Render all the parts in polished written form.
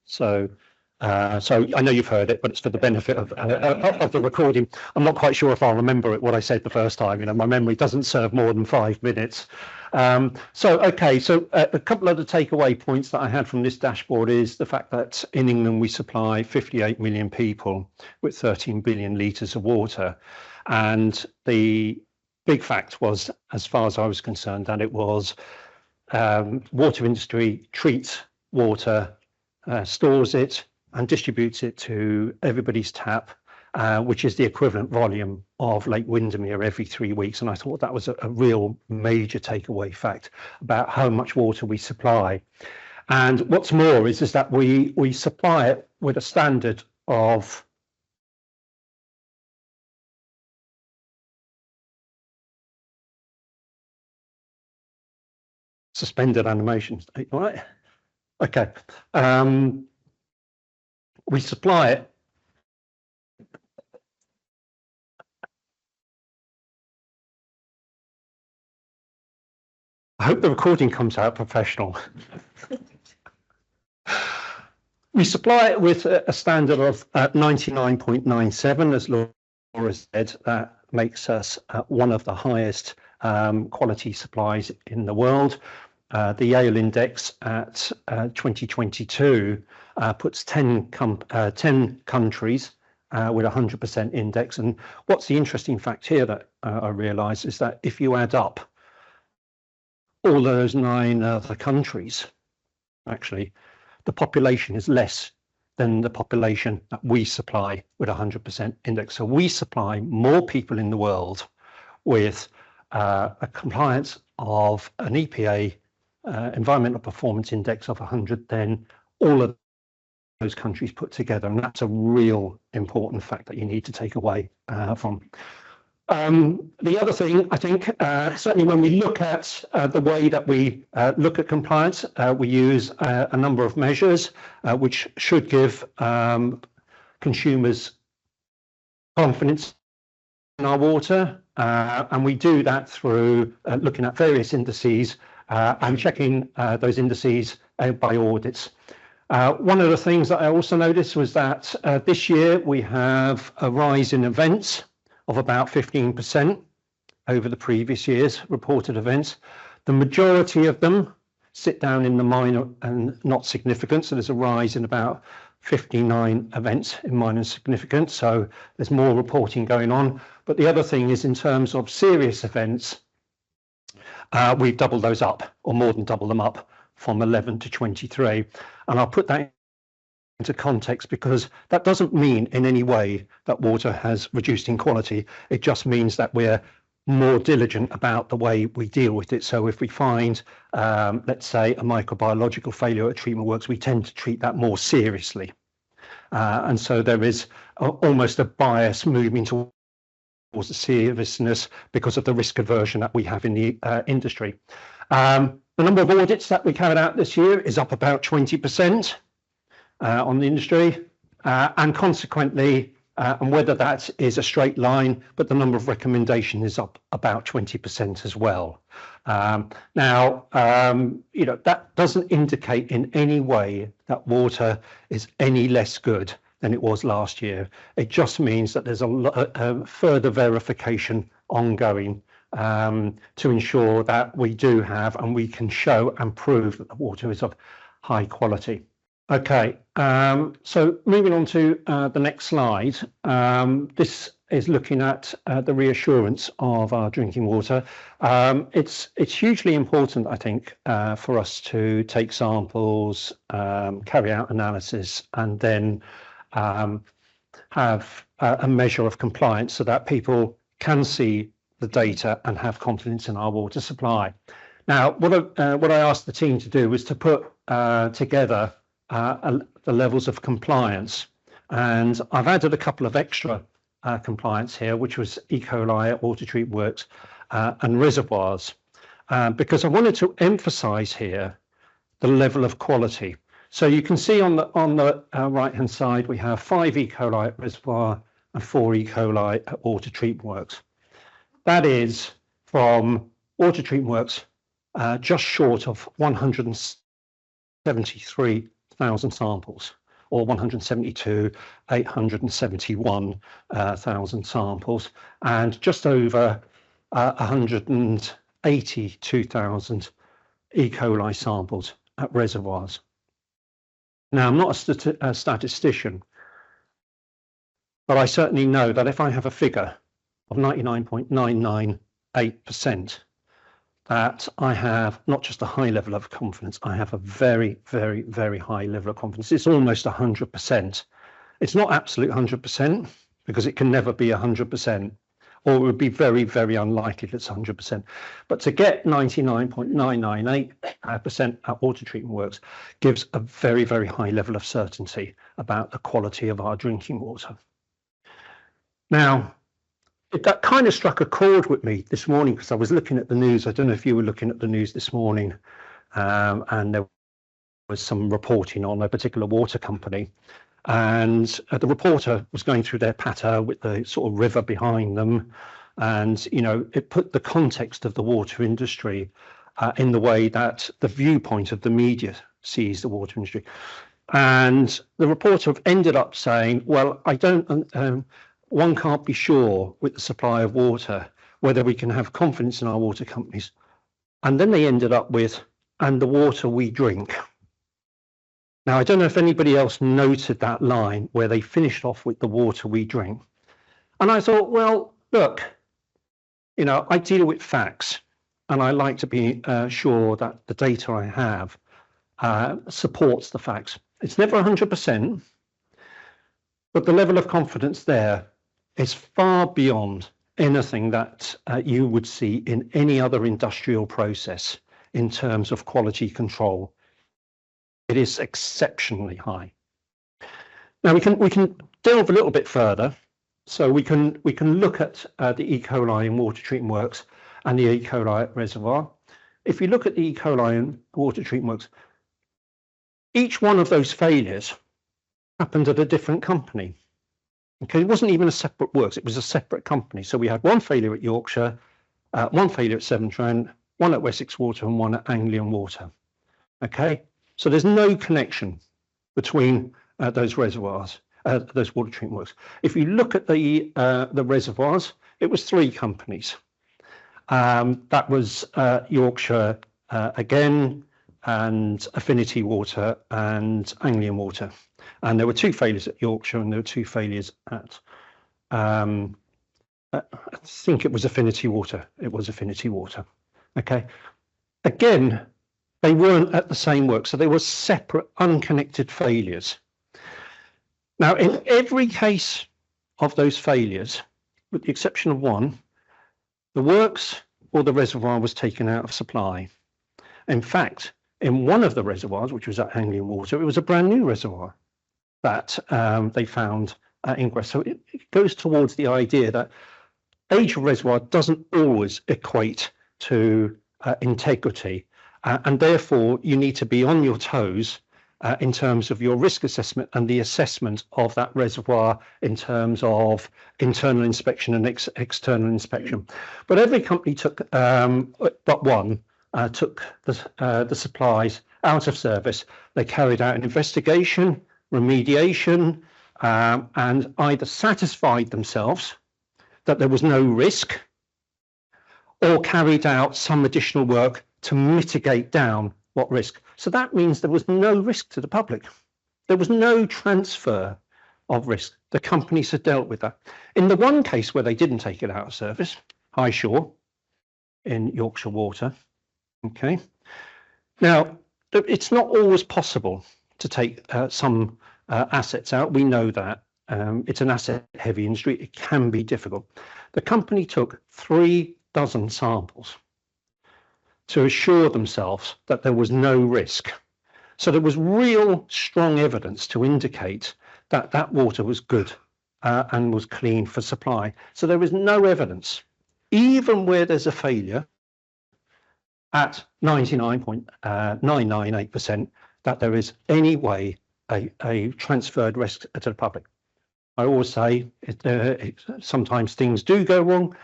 So I know you've heard it, but it's for the benefit of the recording. I'm not quite sure if I'll remember it, what I said the first time. You know, my memory doesn't serve more than 5 minutes. So a couple of the takeaway points that I had from this dashboard is the fact that in England we supply 58 million people with 13 billion litres of water. And the big fact was, as far as I was concerned, that it was water industry treats water, stores it, and distributes it to everybody's tap, which is the equivalent volume of Lake Windermere every 3 weeks. And I thought that was a real major takeaway fact about how much water we supply. And what's more is that we supply it with a standard of suspended animations. All right. Okay. We supply it I hope the recording comes out professional. We supply it with a standard of 99.97, as Laura said. That makes us one of the highest quality supplies in the world. The Yale Index at 2022 puts 10 countries with 100% index. And what's the interesting fact here that I realised is that if you add up all those 9 other countries, actually, the population is less than the population that we supply with 100% index. So we supply more people in the world with a compliance of an EPA environmental performance index of 100 than all of those countries put together. And that's a real important fact that you need to take away from. The other thing, I think, certainly when we look at the way that we look at compliance, we use a number of measures which should give consumers confidence in our water. And we do that through looking at various indices and checking those indices by audits. One of the things that I also noticed was that this year we have a rise in events of about 15% over the previous year's reported events. The majority of them sit down in the minor and not significant. So there's a rise in about 59 events in minor and significant. So there's more reporting going on. But the other thing is in terms of serious events, we've doubled those up, or more than double them up, from 11 to 23. And I'll put that into context because that doesn't mean in any way that water has reduced in quality. It just means that we're more diligent about the way we deal with it. So if we find, let's say, a microbiological failure at treatment works, we tend to treat that more seriously. And so there is almost a bias moving towards the seriousness because of the risk aversion that we have in the industry. The number of audits that we carried out this year is up about 20%. On the industry, and consequently, and whether that is a straight line, but the number of recommendations is up about 20% as well. Now, you know, that doesn't indicate in any way that water is any less good than it was last year. It just means that there's a further verification ongoing to ensure that we do have and we can show and prove that the water is of high quality. Okay, so moving on to the next slide. This is looking at the reassurance of our drinking water. It's hugely important, I think, for us to take samples, carry out analysis, and then have a measure of compliance so that people can see the data and have confidence in our water supply. Now, what I asked the team to do was to put together the levels of compliance, and I've added a couple of extra compliance here, which was E. coli at water treatment works and reservoirs, because I wanted to emphasize here the level of quality. So you can see on the right hand side we have 5 E. coli at reservoir and 4 E. coli at water treatment works. That is from water treatment works just short of 173 100,000 samples, or 171,000 samples, and just over 182,000 E. coli samples at reservoirs. Now, I'm not a statistician, but I certainly know that if I have a figure of 99.998%, that I have not just a high level of confidence, I have a very, very, very high level of confidence. It's almost 100%. It's not absolute 100% because it can never be 100%, or it would be very, very unlikely that it's 100%. But to get 99.998% at water treatment works gives a very, very high level of certainty about the quality of our drinking water. Now, that kind of struck a chord with me this morning because I was looking at the news. I don't know if you were looking at the news this morning, and there was some reporting on a particular water company, and the reporter was going through their patter with the sort of river behind them, and it put the context of the water industry in the way that the viewpoint of the media sees the water industry. And the reporter ended up saying, well, one can't be sure with the supply of water whether we can have confidence in our water companies. And then they ended up with, and the water we drink. Now, I don't know if anybody else noted that line where they finished off with the water we drink. And I thought, well, look, I deal with facts, and I like to be sure that the data I have supports the facts. It's never 100%, but the level of confidence there is far beyond anything that you would see in any other industrial process in terms of quality control. It is exceptionally high. Now we can delve a little bit further. So we can look at the E. coli in water treatment works and the E. coli at reservoir. If you look at the E. coli in water treatment works, each one of those failures happened at a different company. Okay, it wasn't even a separate works, it was a separate company. So we had one failure at Yorkshire, one failure at Severn Trent, one at Wessex Water and one at Anglian Water. Okay, so there's no connection between those reservoirs, those water treatment works. If you look at the reservoirs, it was three companies. That was Yorkshire again, and Affinity Water and Anglian Water. And there were two failures at Yorkshire and there were two failures at, I think it was Affinity Water. It was Affinity Water. Okay. Again, they weren't at the same work. So they were separate, unconnected failures. Now, in every case of those failures, with the exception of one, the works or the reservoir was taken out of supply. In fact, in one of the reservoirs, which was at Anglian Water, it was a brand new reservoir that they found ingress. So it goes towards the idea that age of reservoir doesn't always equate to integrity, and therefore you need to be on your toes in terms of your risk assessment and the assessment of that reservoir in terms of internal inspection and external inspection. But every company took, but one, took the supplies out of service. They carried out an investigation, remediation, and either satisfied themselves that there was no risk or carried out some additional work to mitigate down what risk. So that means there was no risk to the public. There was no transfer of risk. The companies had dealt with that. In the one case where they didn't take it out of service, High Shore in Yorkshire Water, okay. Now, it's not always possible to take some assets out. We know that. It's an asset-heavy industry. It can be difficult. The company took 3 dozen samples to assure themselves that there was no risk. So there was real strong evidence to indicate that that water was good and was clean for supply. So there is no evidence, even where there's a failure at 99.998%, that there is any way a transferred risk to the public. I always say sometimes things do go wrong,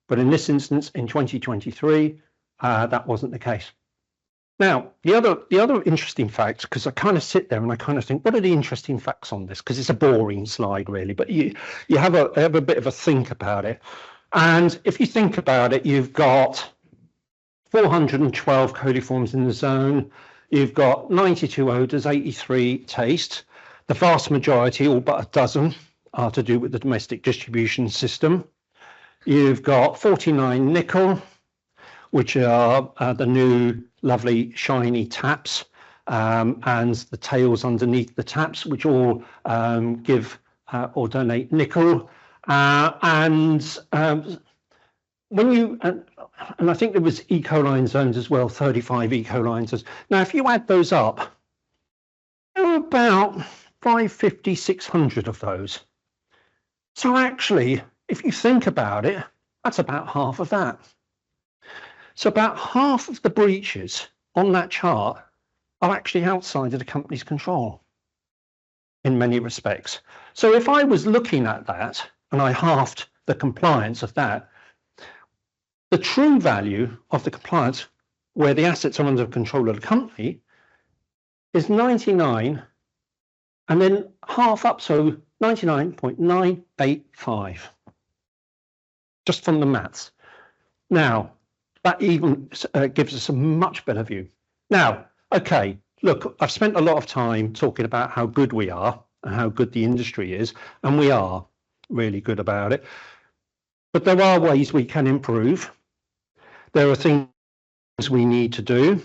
but in this instance, in 2023, that wasn't the case. Now, the other interesting fact, because I kind of sit there and I kind of think, what are the interesting facts on this? Because it's a boring slide, really, but you have a bit of a think about it. And if you think about it, you've got 412 coliforms in the zone. You've got 92 odours, 83 tastes. The vast majority, all but a dozen, are to do with the domestic distribution system. You've got 49 nickel, which are the new lovely shiny taps, and the tails underneath the taps, which all give or donate nickel. When you, and I think there was E. coli zones as well, 35 E. coli zones. Now, if you add those up, there are about 550, 600 of those. So actually, if you think about it, that's about half of that. So about half of the breaches on that chart are actually outside of the company's control in many respects. So if I was looking at that and I halved the compliance of that, the true value of the compliance where the assets are under control of the company is 99 and then half up, so 99.985, just from the maths. Now, that even gives us a much better view. Now, okay, look, I've spent a lot of time talking about how good we are and how good the industry is, and we are really good about it. But there are ways we can improve. There are things we need to do.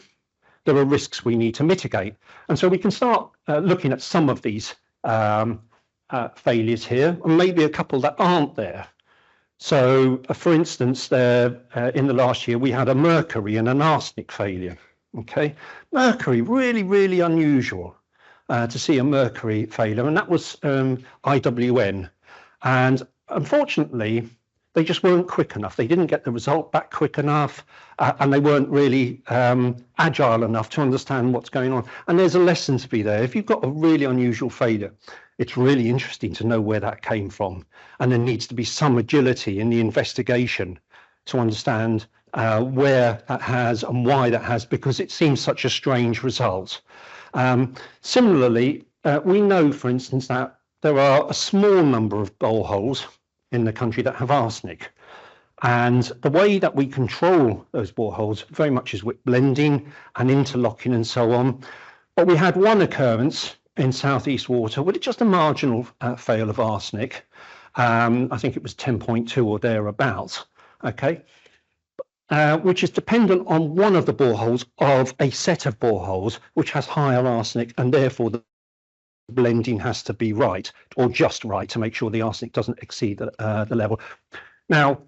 There are risks we need to mitigate. And so we can start looking at some of these failures here, and maybe a couple that aren't there. So, for instance, in the last year, we had a mercury and an arsenic failure. Okay, mercury, really, really unusual to see a mercury failure, and that was IWN. And unfortunately, they just weren't quick enough. They didn't get the result back quick enough, and they weren't really agile enough to understand what's going on. And there's a lesson to be there. If you've got a really unusual failure, it's really interesting to know where that came from. And there needs to be some agility in the investigation to understand where that has and why that has, because it seems such a strange result. Similarly, we know, for instance, that there are a small number of boreholes in the country that have arsenic. And the way that we control those boreholes very much is with blending and interlocking and so on. But we had one occurrence in southeast water with just a marginal fail of arsenic. I think it was 10.2 or thereabouts, okay, which is dependent on one of the boreholes of a set of boreholes which has higher arsenic, and therefore the blending has to be right, or just right, to make sure the arsenic doesn't exceed the level. Now,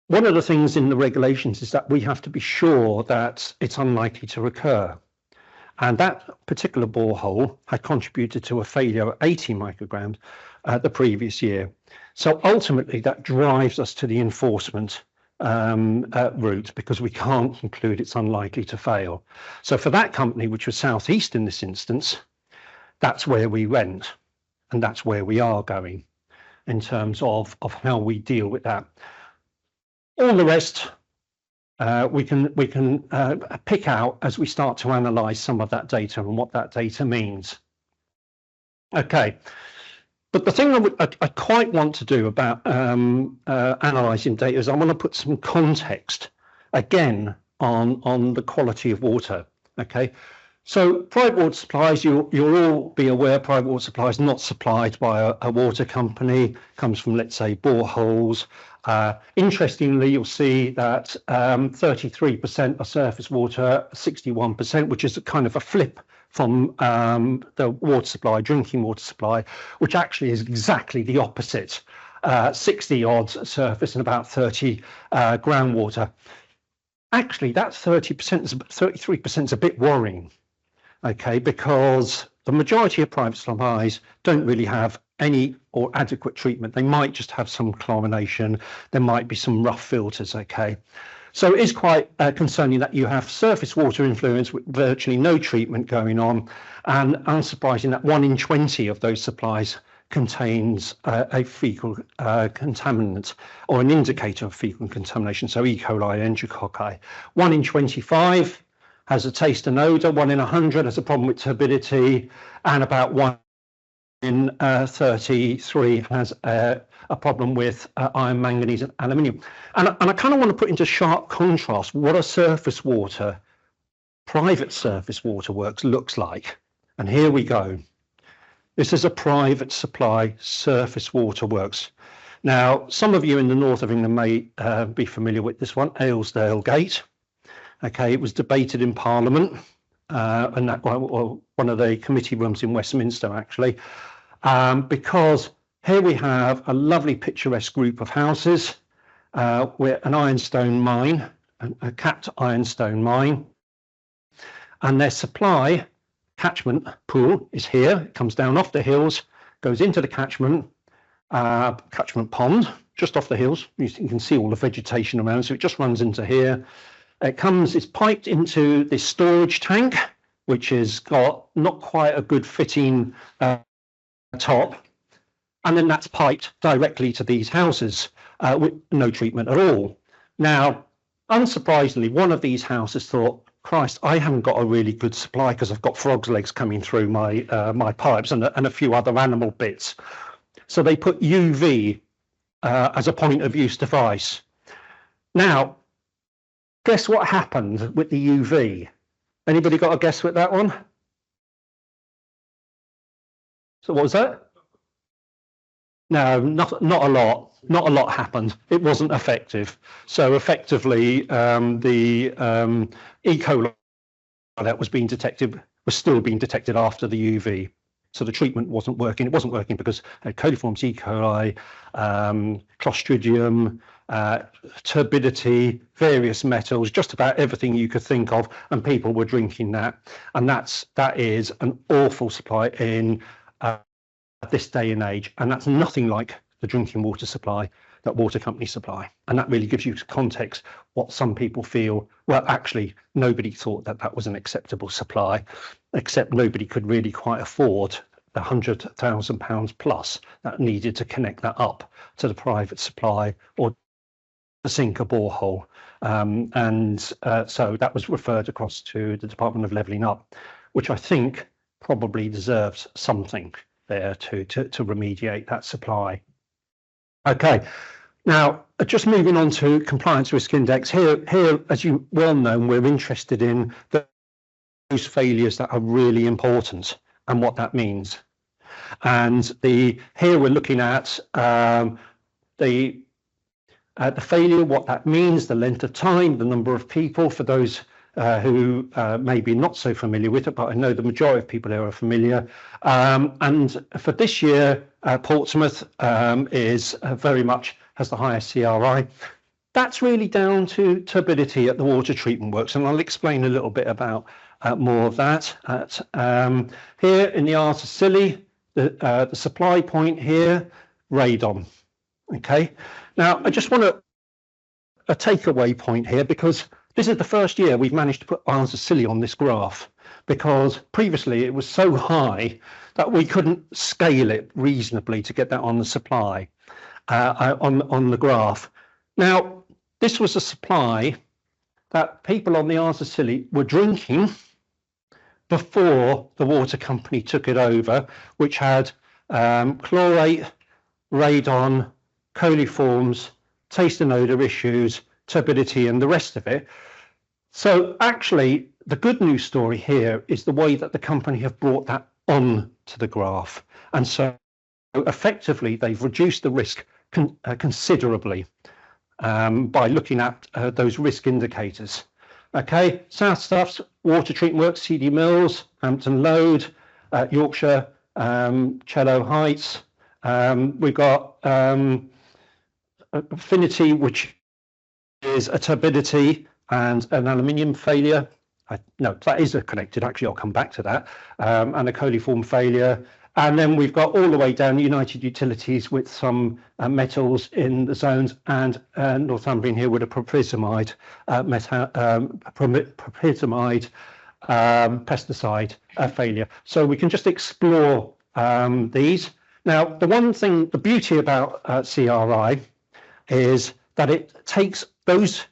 one of the things in the regulations is that we have to be sure that it's unlikely to recur. And that particular borehole had contributed to a failure of 80 micrograms the previous year. So ultimately, that drives us to the enforcement route, because we can't conclude it's unlikely to fail. So for that company, which was Southeast in this instance, that's where we went, and that's where we are going in terms of how we deal with that. All the rest we can pick out as we start to analyse some of that data and what that data means. Okay, but the thing I quite want to do about analysing data is I want to put some context again on the quality of water. Okay. So private water supplies, you'll all be aware, private water supply is not supplied by a water company, comes from, let's say, boreholes. Interestingly, you'll see that 33% are surface water, 61%, which is a kind of a flip from the water supply, drinking water supply, which actually is exactly the opposite, 60 odd surface and about 30 groundwater. Actually, that 33% is a bit worrying. Okay, because the majority of private supplies don't really have any or adequate treatment. They might just have some chlorination. There might be some rough filters. Okay, so it is quite concerning that you have surface water influence with virtually no treatment going on, and unsurprising that 1 in 20 of those supplies contains a fecal contaminant or an indicator of fecal contamination, so E. coli, enterococci. 1 in 25 has a taste and odour, 1 in 100 has a problem with turbidity, and about 1 in 33 has a problem with iron, manganese, and aluminium. And I kind of want to put into sharp contrast what a surface water, private surface waterworks looks like. And here we go. This is a private supply surface waterworks. Now, some of you in the north of England may be familiar with this one, Aylesdale Gate. Okay, it was debated in Parliament, and that one of the committee rooms in Westminster, actually, because here we have a lovely picturesque group of houses with an ironstone mine, a capped ironstone mine, and their supply catchment pool is here. It comes down off the hills, goes into the catchment pond just off the hills. You can see all the vegetation around, so it just runs into here. It's piped into this storage tank, which has got not quite a good fitting top, and then that's piped directly to these houses with no treatment at all. Now, unsurprisingly, one of these houses thought, Christ, I haven't got a really good supply because I've got frog's legs coming through my my pipes and a few other animal bits. So they put UV as a point of use device. Now, guess what happened with the UV? Anybody got a guess with that one? So what was that? No, not a lot. Not a lot happened. It wasn't effective. So effectively, the E. coli that was being detected was still being detected after the UV. So the treatment wasn't working. It wasn't working because coliforms E. coli, Clostridium, turbidity, various metals, just about everything you could think of, and people were drinking that. And that is an awful supply in this day and age, and that's nothing like the drinking water supply that water companies supply. And that really gives you context what some people feel. Well, actually, nobody thought that that was an acceptable supply, except nobody could really quite afford the £100,000 plus that needed to connect that up to the private supply or to sink a borehole. So that was referred across to the Department of Levelling Up, which I think probably deserves something there to remediate that supply. Okay, now just moving on to compliance risk index. Here, as you well know, we're interested in those failures that are really important and what that means. And here we're looking at the failure, what that means, the length of time, the number of people. For those who may be not so familiar with it, but I know the majority of people here are familiar. And for this year, Portsmouth is very much has the highest CRI. That's really down to turbidity at the water treatment works, and I'll explain a little bit about more of that. Here in the Arthur Scilly, the supply point here, radon. Okay, now I just want a takeaway point here, because this is the first year we've managed to put Arthur Scilly on this graph, because previously it was so high that we couldn't scale it reasonably to get that on the supply, on the graph. Now, this was a supply that people on the Arthur Scilly were drinking before the water company took it over, which had chlorate, radon, coliforms, taste and odour issues, turbidity, and the rest of it. So actually, the good news story here is the way that the company have brought that on to the graph. And so effectively, they've reduced the risk considerably by looking at those risk indicators. Okay, South Stuffs, Water Treatment Works, CD Mills, Hampton Lode, Yorkshire, Cello Heights. We've got Affinity, which is a turbidity and an aluminium failure. No, that is connected, actually, I'll come back to that, and a coliform failure. And then we've got all the way down United Utilities with some metals in the zones, and Northumbrian here with a propyzamide, pesticide failure. So we can just explore these. Now, the beauty about CRI is that it takes those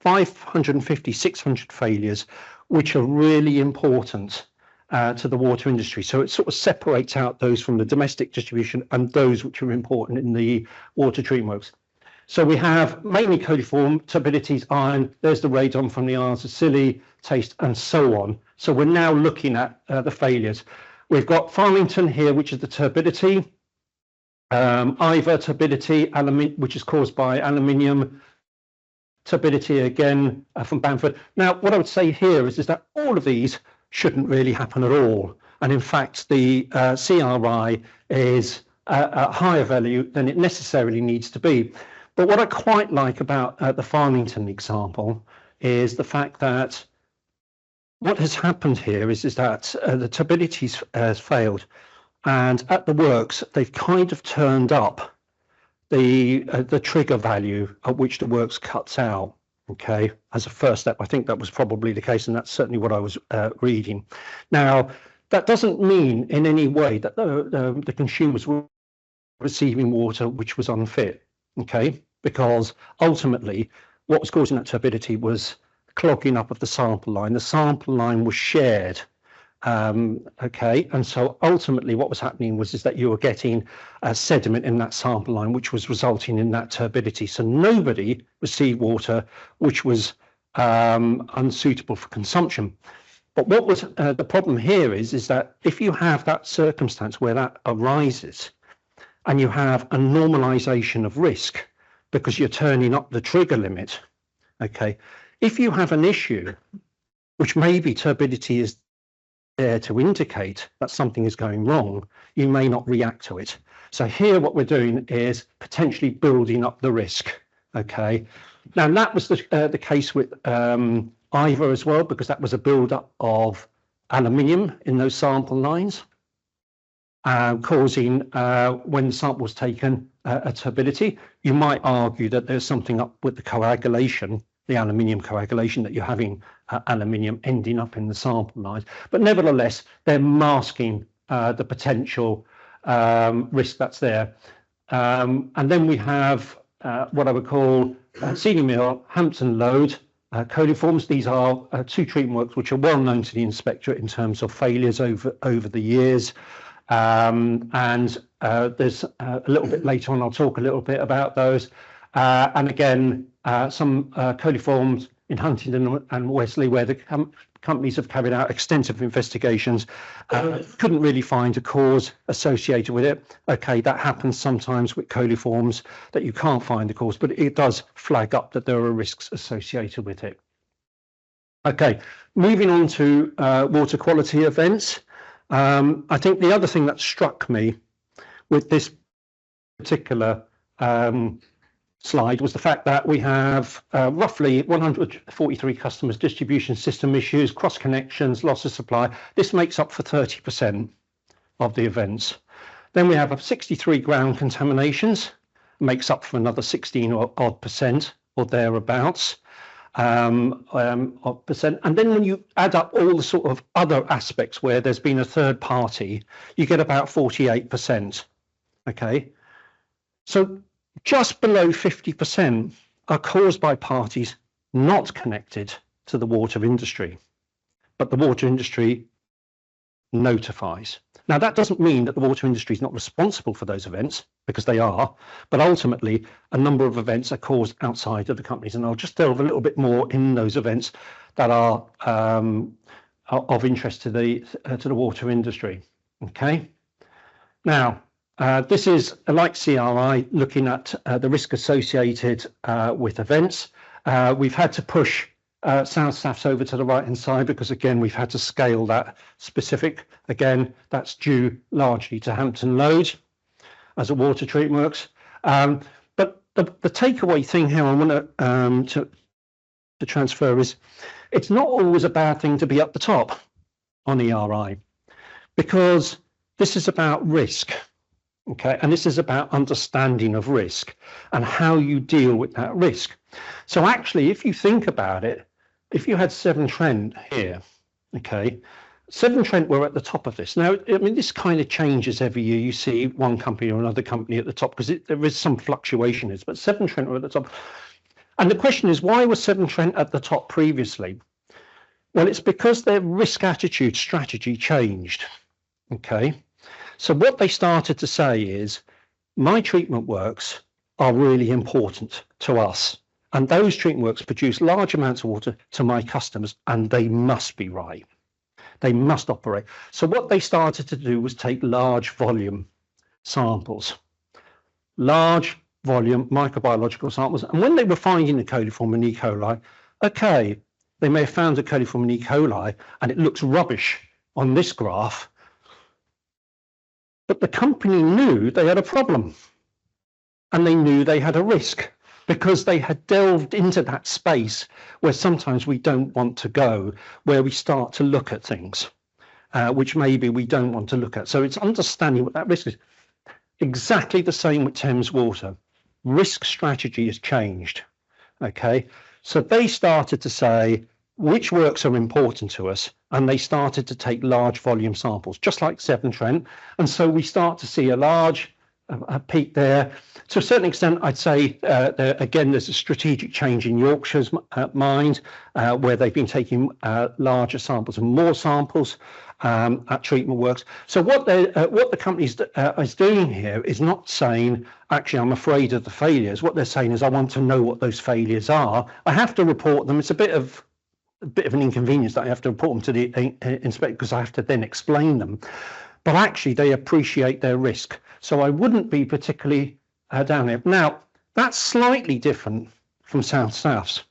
550, 600 failures, which are really important to the water industry. So it sort of separates out those from the domestic distribution and those which are important in the water treatment works. So we have mainly coliform, turbidities, iron, there's the radon from the ions of Scilly, taste, and so on. So we're now looking at the failures. We've got Farmington here, which is the turbidity, Ivor turbidity, which is caused by aluminium, turbidity again from Bamford. Now, what I would say here is that all of these shouldn't really happen at all. And in fact, the CRI is a higher value than it necessarily needs to be. But what I quite like about the Farmington example is the fact that what has happened here is that the turbidity has failed, and at the works they've kind of turned up the trigger value at which the works cuts out. Okay, as a first step, I think that was probably the case, and that's certainly what I was reading. Now, that doesn't mean in any way that the consumers were receiving water which was unfit. Okay, because ultimately what was causing that turbidity was clogging up of the sample line. The sample line was shared. Okay, and so ultimately what was happening was that you were getting sediment in that sample line, which was resulting in that turbidity. So nobody received water which was unsuitable for consumption. But what was the problem here is that if you have that circumstance where that arises and you have a normalization of risk because you're turning up the trigger limit, okay, if you have an issue which maybe turbidity is there to indicate that something is going wrong, you may not react to it. So here what we're doing is potentially building up the risk. Okay, now that was the case with Ivor as well, because that was a build-up of aluminium in those sample lines, causing when the sample was taken a turbidity. You might argue that there's something up with the coagulation, the aluminium coagulation, that you're having aluminium ending up in the sample lines. But nevertheless, they're masking the potential risk that's there. And then we have what I would call Senior Mill, Hampton Load, coliforms. These are two treatment works which are well known to the inspectorate in terms of failures over the years. And there's a little bit later on, I'll talk a little bit about those. And again, some coliforms in Huntingdon and Wesley, where the companies have carried out extensive investigations, couldn't really find a cause associated with it. Okay, that happens sometimes with coliforms, that you can't find the cause, but it does flag up that there are risks associated with it. Okay, moving on to water quality events. I think the other thing that struck me with this particular slide was the fact that we have roughly 143 customers, distribution system issues, cross connections, loss of supply. This makes up for 30% of the events. Then we have 63 ground contaminations, makes up for another 16 or odd percent or thereabouts. And then when you add up all the sort of other aspects where there's been a third party, you get about 48%. Okay, so just below 50% are caused by parties not connected to the water industry, but the water industry notifies. Now, that doesn't mean that the water industry is not responsible for those events, because they are, but ultimately a number of events are caused outside of the companies, and I'll just delve a little bit more in those events that are of interest to the water industry. Okay, now this is like CRI, looking at the risk associated with events. We've had to push South Staffs over to the right-hand side because, again, we've had to scale that specific. Again, that's due largely to Hampton Load as a water treatment works. But the takeaway thing here I want to transfer is it's not always a bad thing to be at the top on ERI, because this is about risk. Okay, and this is about understanding of risk and how you deal with that risk. So actually, if you think about it, if you had Severn Trent here, okay, Severn Trent were at the top of this. Now, I mean, this kind of changes every year. You see one company or another company at the top because there is some fluctuation, but Severn Trent were at the top. And the question is, why was Severn Trent at the top previously? Well, it's because their risk attitude strategy changed. Okay, so what they started to say is, my treatment works are really important to us, and those treatment works produce large amounts of water to my customers, and they must be right. They must operate. So what they started to do was take large volume samples, large volume microbiological samples. And when they were finding the coliform and E. coli, okay, they may have found a coliform and E. coli and it looks rubbish on this graph, but the company knew they had a problem and they knew they had a risk because they had delved into that space where sometimes we don't want to go, where we start to look at things, which maybe we don't want to look at. So it's understanding what that risk is. Exactly the same with Thames Water. Risk strategy has changed. Okay, so they started to say which works are important to us, and they started to take large volume samples, just like Severn Trent. And so we start to see a large peak there. To a certain extent, I'd say, again, there's a strategic change in Yorkshire's mind, where they've been taking larger samples and more samples at treatment works. So what the company is doing here is not saying, actually, I'm afraid of the failures. What they're saying is, I want to know what those failures are. I have to report them. It's a bit of an inconvenience that I have to report them to the inspector because I have to then explain them. But actually, they appreciate their risk. So I wouldn't be particularly down there. Now, that's slightly different from South Souths,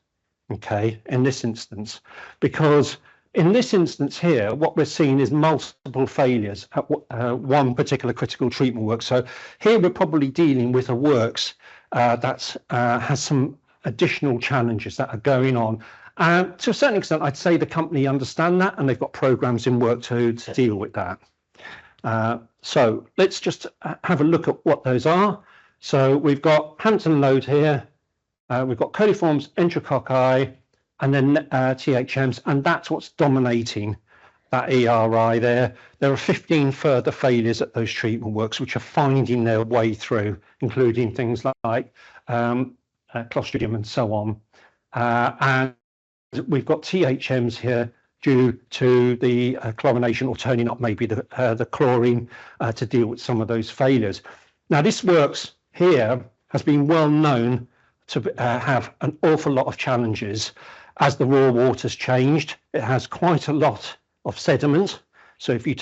okay, in this instance, because in this instance here, what we're seeing is multiple failures at one particular critical treatment work. So here we're probably dealing with a works that has some additional challenges that are going on. To a certain extent, I'd say the company understand that, and they've got programs in work to deal with that. So let's just have a look at what those are. So we've got Hampton Load here, we've got coliforms, enterococci, and then THMs, and that's what's dominating that ERI there. There are 15 further failures at those treatment works which are finding their way through, including things like Clostridium and so on. And we've got THMs here due to the chlorination, or turning up maybe the chlorine to deal with some of those failures. Now, this works here has been well known to have an awful lot of challenges as the raw water's changed. It has quite a lot of sediment. So if you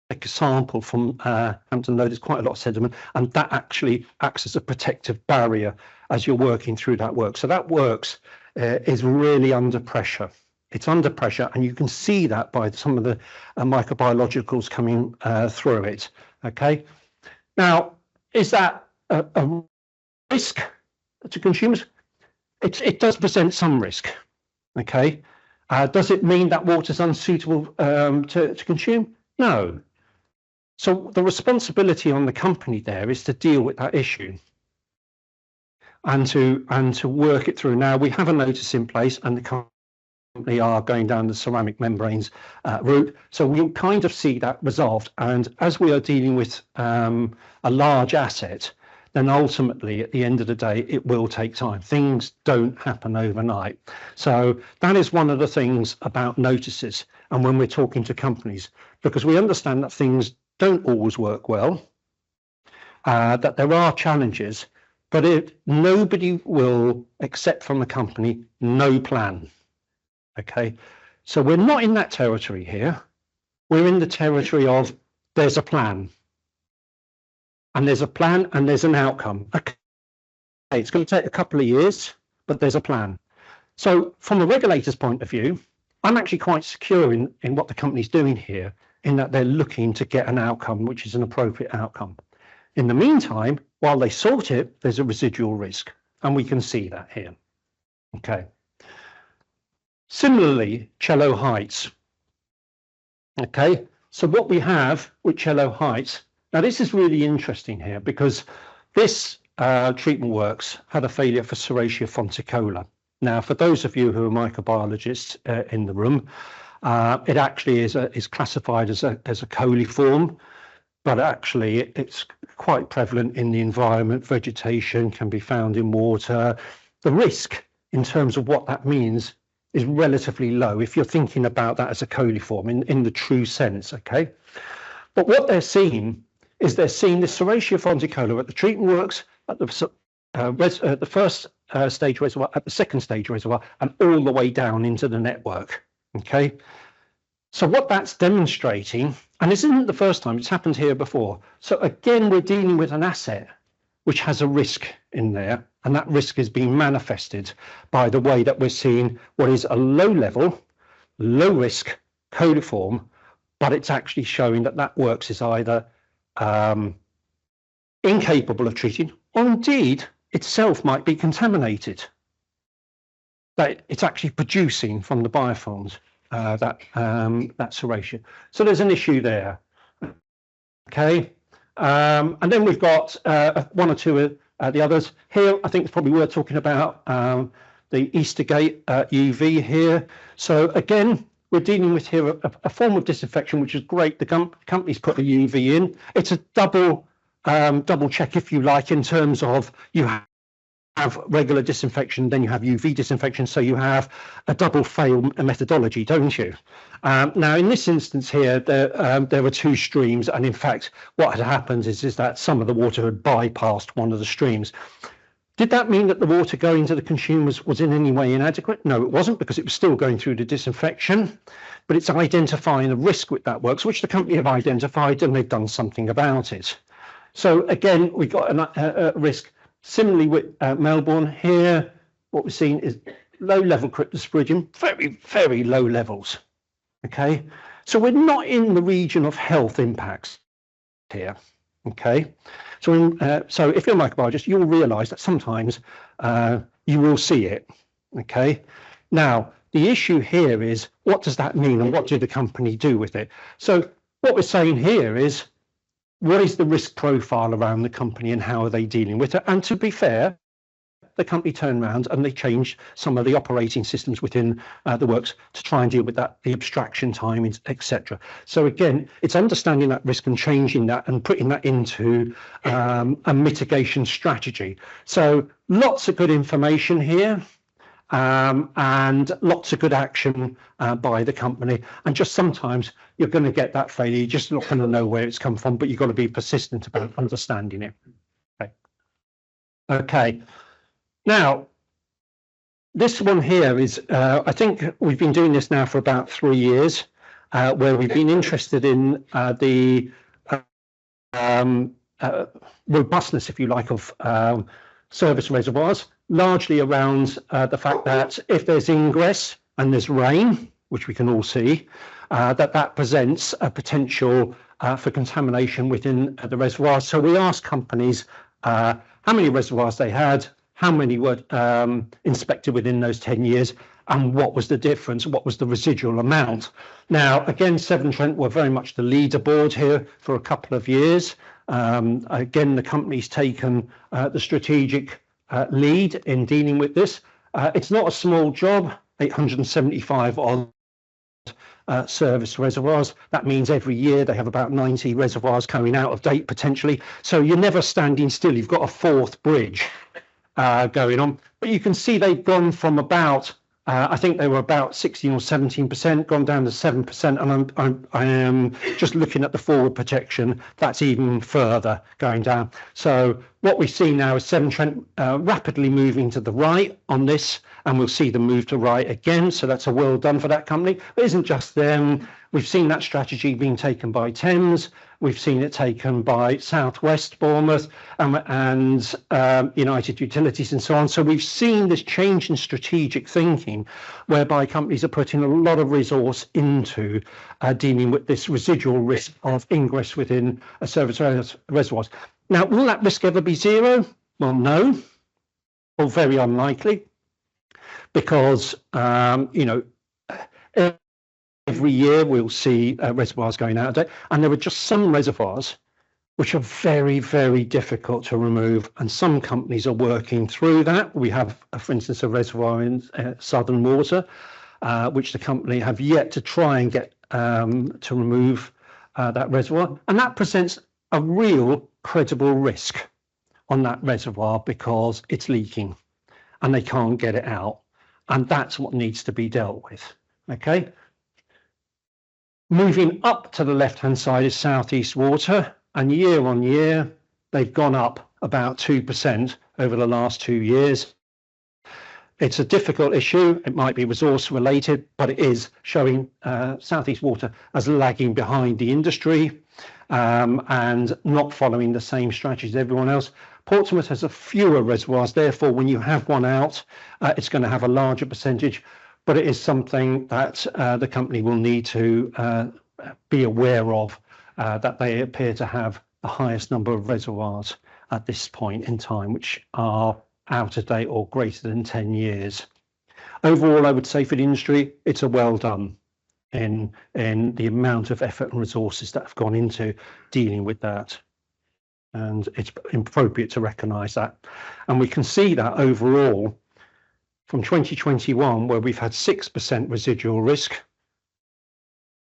take a sample from Hampton Load, there's quite a lot of sediment, and that actually acts as a protective barrier as you're working through that work. So that works is really under pressure. It's under pressure, and you can see that by some of the microbiologicals coming through it. Okay. Now, is that a risk to consumers? It does present some risk. Okay. Does it mean that water's unsuitable to consume? No. So the responsibility on the company there is to deal with that issue and to work it through. Now, we have a notice in place, and the company are going down the ceramic membranes route. So we'll kind of see that resolved. And as we are dealing with a large asset, then ultimately at the end of the day, it will take time. Things don't happen overnight. So that is one of the things about notices. And when we're talking to companies, because we understand that things don't always work well, that there are challenges, but nobody will accept from the company no plan. Okay, so we're not in that territory here. We're in the territory of there's a plan. And there's a plan and there's an outcome. Okay, it's going to take a couple of years, but there's a plan. So from the regulator's point of view, I'm actually quite secure in what the company's doing here, in that they're looking to get an outcome which is an appropriate outcome. In the meantime, while they sort it, there's a residual risk, and we can see that here. Okay. Similarly, Cello Heights. Okay, so what we have with Cello Heights, now this is really interesting here, because this treatment works had a failure for Serratia fonticola. Now, for those of you who are microbiologists in the room, it actually is classified as a coliform, but actually it's quite prevalent in the environment. Vegetation can be found in water. The risk in terms of what that means is relatively low if you're thinking about that as a coliform in the true sense, okay? But what they're seeing is they're seeing this Serratia fronticola at the treatment works, at the first stage reservoir, at the second stage reservoir, and all the way down into the network, okay? So what that's demonstrating, and this isn't the first time, it's happened here before. So again, we're dealing with an asset which has a risk in there, and that risk is being manifested by the way that we're seeing what is a low level, low risk coliform, but it's actually showing that that works is either incapable of treating, or indeed itself might be contaminated. That it's actually producing from the biofilms that serratia. So there's an issue there. Okay, and then we've got one or two of the others here. I think it's probably worth talking about the Eastergate UV here. So again, we're dealing with here a form of disinfection, which is great. The company's put the UV in. It's a double check, if you like, in terms of you have regular disinfection, then you have UV disinfection, so you have a double fail methodology, don't you? Now, in this instance here, there were two streams, and in fact, what had happened is that some of the water had bypassed one of the streams. Did that mean that the water going to the consumers was in any way inadequate? No, it wasn't, because it was still going through the disinfection, but it's identifying the risk with that works, which the company have identified, and they've done something about it. So again, we've got a risk. Similarly with Melbourne here, what we're seeing is low-level cryptosporidium, very, very low levels, okay? So we're not in the region of health impacts here, okay? So, so if you're a microbiologist, you'll realise that sometimes you will see it, okay? Now, the issue here is, what does that mean, and what do the company do with it? So what we're saying here is, what is the risk profile around the company and how are they dealing with it? And to be fair, the company turned around and they changed some of the operating systems within the works to try and deal with that, the abstraction time, etc. So again, it's understanding that risk and changing that and putting that into a mitigation strategy. So lots of good information here. And lots of good action by the company, and just sometimes you're going to get that failure. You're just not going to know where it's come from, but you've got to be persistent about understanding it. Okay. Now, this one here is, I think we've been doing this now for about 3 years, where we've been interested in the robustness, if you like, of service reservoirs, largely around the fact that if there's ingress and there's rain, which we can all see, that presents a potential for contamination within the reservoir. So we asked companies how many reservoirs they had, how many were inspected within those 10 years, and what was the difference, what was the residual amount. Now, again, Severn Trent were very much the leaderboard here for a couple of years. Again, the company's taken the strategic lead in dealing with this. It's not a small job, 875 odd service reservoirs. That means every year they have about 90 reservoirs coming out of date potentially. So you're never standing still. You've got a fourth bridge going on. But you can see they've gone from about, I think they were about 16 or 17%, gone down to 7%. And I am just looking at the forward protection, that's even further going down. So what we see now is Severn Trent rapidly moving to the right on this, and we'll see them move to right again. So that's a well done for that company. It isn't just them. We've seen that strategy being taken by Thames. We've seen it taken by Southwest, Bournemouth, and United Utilities and so on. So we've seen this change in strategic thinking, whereby companies are putting a lot of resource into dealing with this residual risk of ingress within a service reservoirs. Now, will that risk ever be zero? Well, no, or very unlikely, because every year we'll see reservoirs going out of date, and there are just some reservoirs which are very, very difficult to remove, and some companies are working through that. We have, for instance, a reservoir in Southern Water, which the company have yet to try and get to remove that reservoir, and that presents a real credible risk on that reservoir because it's leaking and they can't get it out. and that's what needs to be dealt with. Okay. Moving up to the left-hand side is Southeast Water, and year on year, they've gone up about 2% over the last 2 years. It's a difficult issue. It might be resource related, but it is showing Southeast Water as lagging behind the industry and not following the same strategy as everyone else. Portsmouth has a fewer reservoirs, therefore, when you have one out, it's going to have a larger percentage, but it is something that the company will need to be aware of, that they appear to have the highest number of reservoirs at this point in time, which are out of date or greater than 10 years. Overall, I would say for the industry, it's a well done in the amount of effort and resources that have gone into dealing with that. And it's appropriate to recognise that. And we can see that overall from 2021, where we've had 6% residual risk,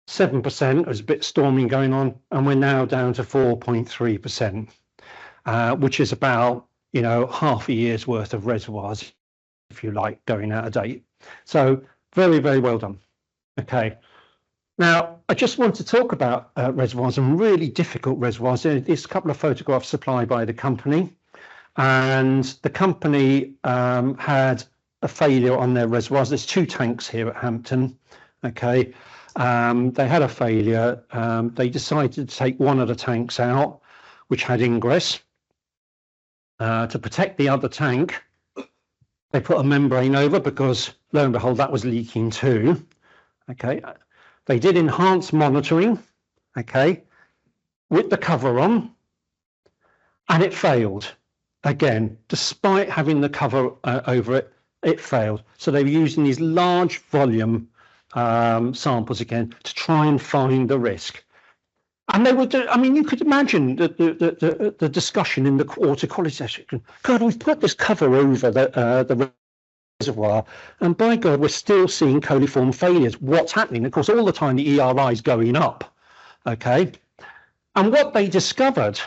7%, there's a bit of storming going on, and we're now down to 4.3%, which is about half a year's worth of reservoirs, if you like, going out of date. So very, very well done. Okay. Now, I just want to talk about reservoirs and really difficult reservoirs. There's a couple of photographs supplied by the company, and the company had a failure on their reservoirs. There's 2 tanks here at Hampton. Okay. They had a failure. They decided to take one of the tanks out, which had ingress. To protect the other tank, they put a membrane over because, lo and behold, that was leaking too. Okay, they did enhanced monitoring, okay, with the cover on, and it failed. Again, despite having the cover over it, it failed. So they were using these large volume samples again to try and find the risk. And they would, you could imagine the discussion in the water quality session. God, we've put this cover over the reservoir, and by God, we're still seeing coliform failures. What's happening? Of course, all the time the ERI is going up. Okay, and what they discovered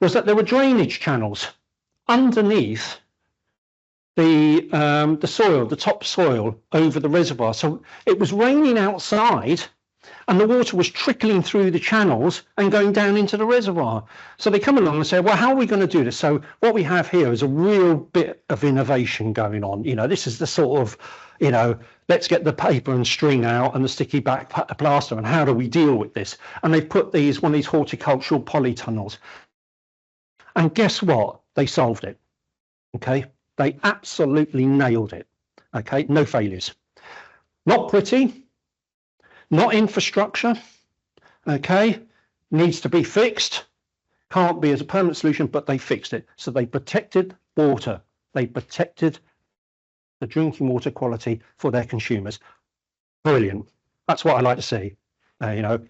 was that there were drainage channels underneath the soil, the top soil over the reservoir. So it was raining outside, and the water was trickling through the channels and going down into the reservoir. So they come along and say, well, how are we going to do this? So what we have here is a real bit of innovation going on. This is the sort of, let's get the paper and string out and the sticky back plaster, and how do we deal with this? And they've put one of these horticultural polytunnels. And guess what? They solved it. Okay. They absolutely nailed it. Okay. No failures. Not pretty. Not infrastructure, okay, needs to be fixed, can't be as a permanent solution, but they fixed it. So they protected water, they protected the drinking water quality for their consumers. Brilliant. That's what I like to see. Don't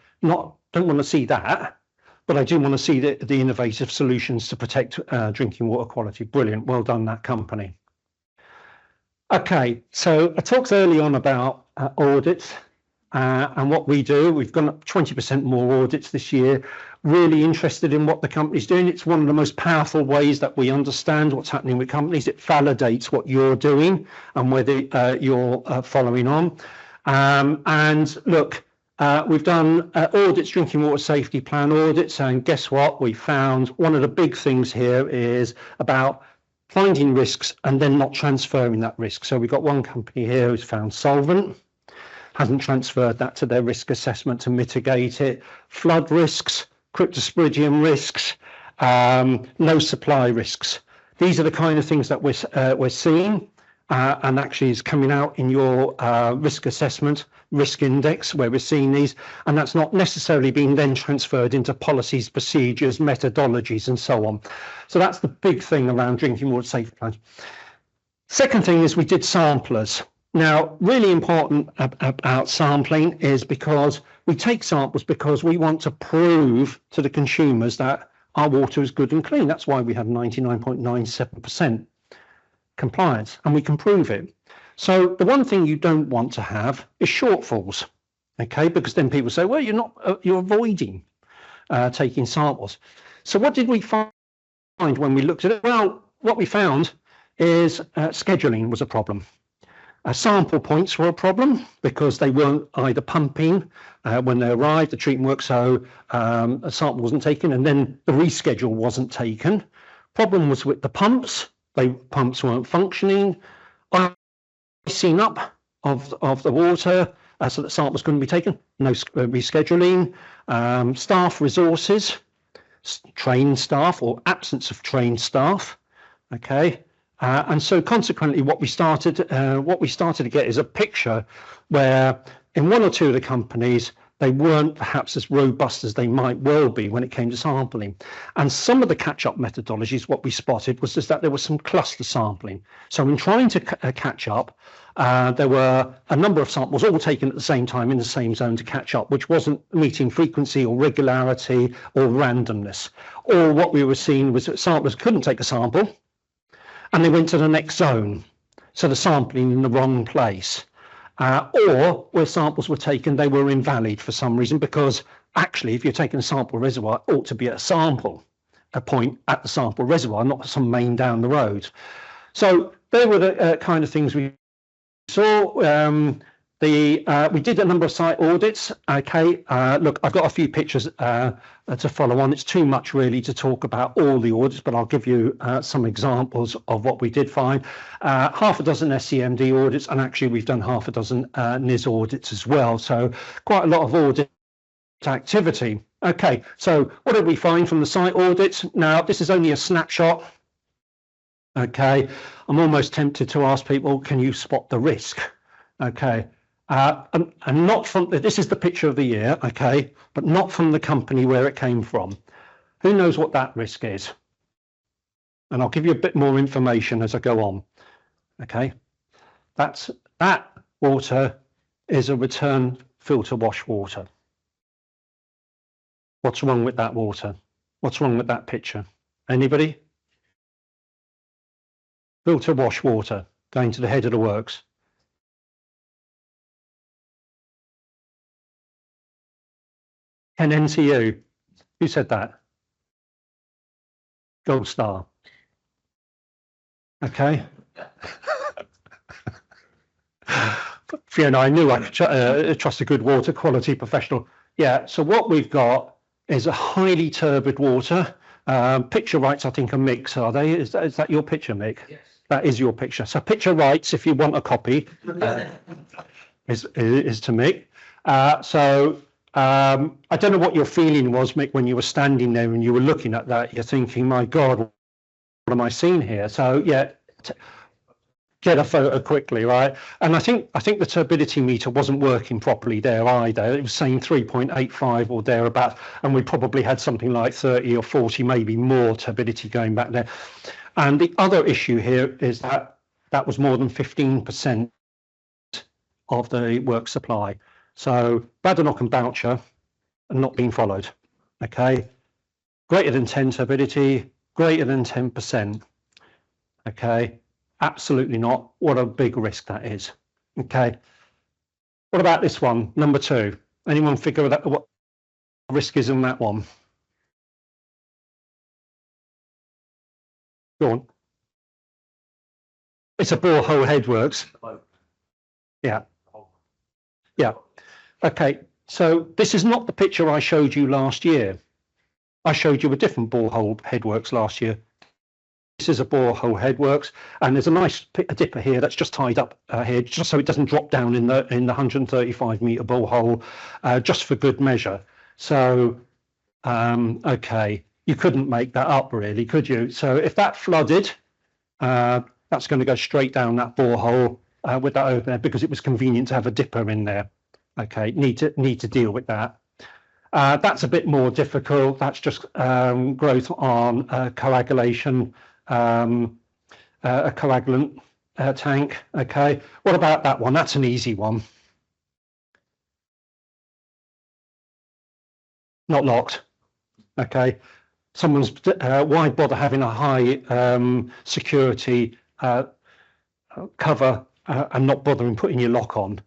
want to see that, but I do want to see the innovative solutions to protect drinking water quality. Brilliant. Well done, that company. Okay, so I talked early on about audits. And what we do, we've gone up 20% more audits this year, really interested in what the company's doing. It's one of the most powerful ways that we understand what's happening with companies. It validates what you're doing and whether you're following on. And look, we've done audits, drinking water safety plan audits, and guess what? We found one of the big things here is about finding risks and then not transferring that risk. So we've got one company here who's found solvent, hasn't transferred that to their risk assessment to mitigate it. Flood risks, cryptosporidium risks, no supply risks. These are the kind of things that we're seeing, and actually is coming out in your risk assessment, risk index, where we're seeing these, and that's not necessarily being then transferred into policies, procedures, methodologies, and so on. So that's the big thing around drinking water safety plans. Second thing is we did samplers. Now, really important about sampling is because we take samples because we want to prove to the consumers that our water is good and clean. That's why we have 99.97% compliance, and we can prove it. So the one thing you don't want to have is shortfalls, okay? Because then people say, well, you're avoiding taking samples. So what did we find when we looked at it? Well, what we found is scheduling was a problem. Sample points were a problem because they weren't either pumping when they arrived, the treatment work, so a sample wasn't taken, and then the reschedule wasn't taken. Problem was with the pumps. Pumps weren't functioning. Icing up of the water so that samples couldn't be taken. No rescheduling. Staff resources, trained staff or absence of trained staff. Okay. And so consequently, what we started to get is a picture where in one or two of the companies, they weren't perhaps as robust as they might well be when it came to sampling. And some of the catch-up methodologies, what we spotted was just that there was some cluster sampling. So in trying to catch up, there were a number of samples all taken at the same time in the same zone to catch up, which wasn't meeting frequency or regularity or randomness. Or what we were seeing was that samplers couldn't take a sample, and they went to the next zone. So the sampling in the wrong place. Or where samples were taken, they were invalid for some reason, because actually, if you're taking a sample reservoir, it ought to be a point at the sample reservoir, not some main down the road. So they were the kind of things we saw. We did a number of site audits. Okay, look, I've got a few pictures to follow on. It's too much really to talk about all the audits, but I'll give you some examples of what we did find. Half a dozen SCMD audits, and actually we've done half a dozen NIS audits as well. So quite a lot of audit activity. Okay, so what did we find from the site audits? Now, this is only a snapshot. Okay, I'm almost tempted to ask people, can you spot the risk? Okay. And not from, this is the picture of the year, okay, but not from the company where it came from. Who knows what that risk is? And I'll give you a bit more information as I go on, okay? That water is a return filter wash water. What's wrong with that water? What's wrong with that picture? Anybody? Filter wash water going to the head of the works. And NCU, who said that? Gold star. Okay. Fiona, I knew I could trust a good water quality professional. Yeah, so what we've got is a highly turbid water. Picture rights, I think, are Mick's, are they? Is that your picture, Mick? Yes. That is your picture. So picture rights, if you want a copy, is to Mick. I don't know what your feeling was, Mick, when you were standing there and you were looking at that. You're thinking, my God, what am I seeing here? So yeah, get a photo quickly, right? And I think the turbidity meter wasn't working properly there either. It was saying 3.85 or thereabouts, and we probably had something like 30 or 40, maybe more turbidity going back there. And the other issue here is that that was more than 15% of the work supply. So Badenoch and Boucher are not being followed, okay? Greater than 10 turbidity, greater than 10%, okay? Absolutely not. What a big risk that is, okay? What about this one, number 2? Anyone figure out what the risk is in that one? Go on. It's a borehole headworks. Yeah. Yeah. Okay, so this is not the picture I showed you last year. I showed you a different borehole headworks last year. This is a borehole headworks, and there's a nice dipper here that's just tied up here, just so it doesn't drop down in the 135 meter borehole, just for good measure. So, okay, you couldn't make that up really, could you? So if that flooded, that's going to go straight down that borehole with that open there, because it was convenient to have a dipper in there. Okay, need to deal with that. That's a bit more difficult. That's just growth on coagulation, a coagulant tank. Okay, what about that one? That's an easy one. Not locked. Okay, someone's why bother having a high security cover and not bothering putting your lock on?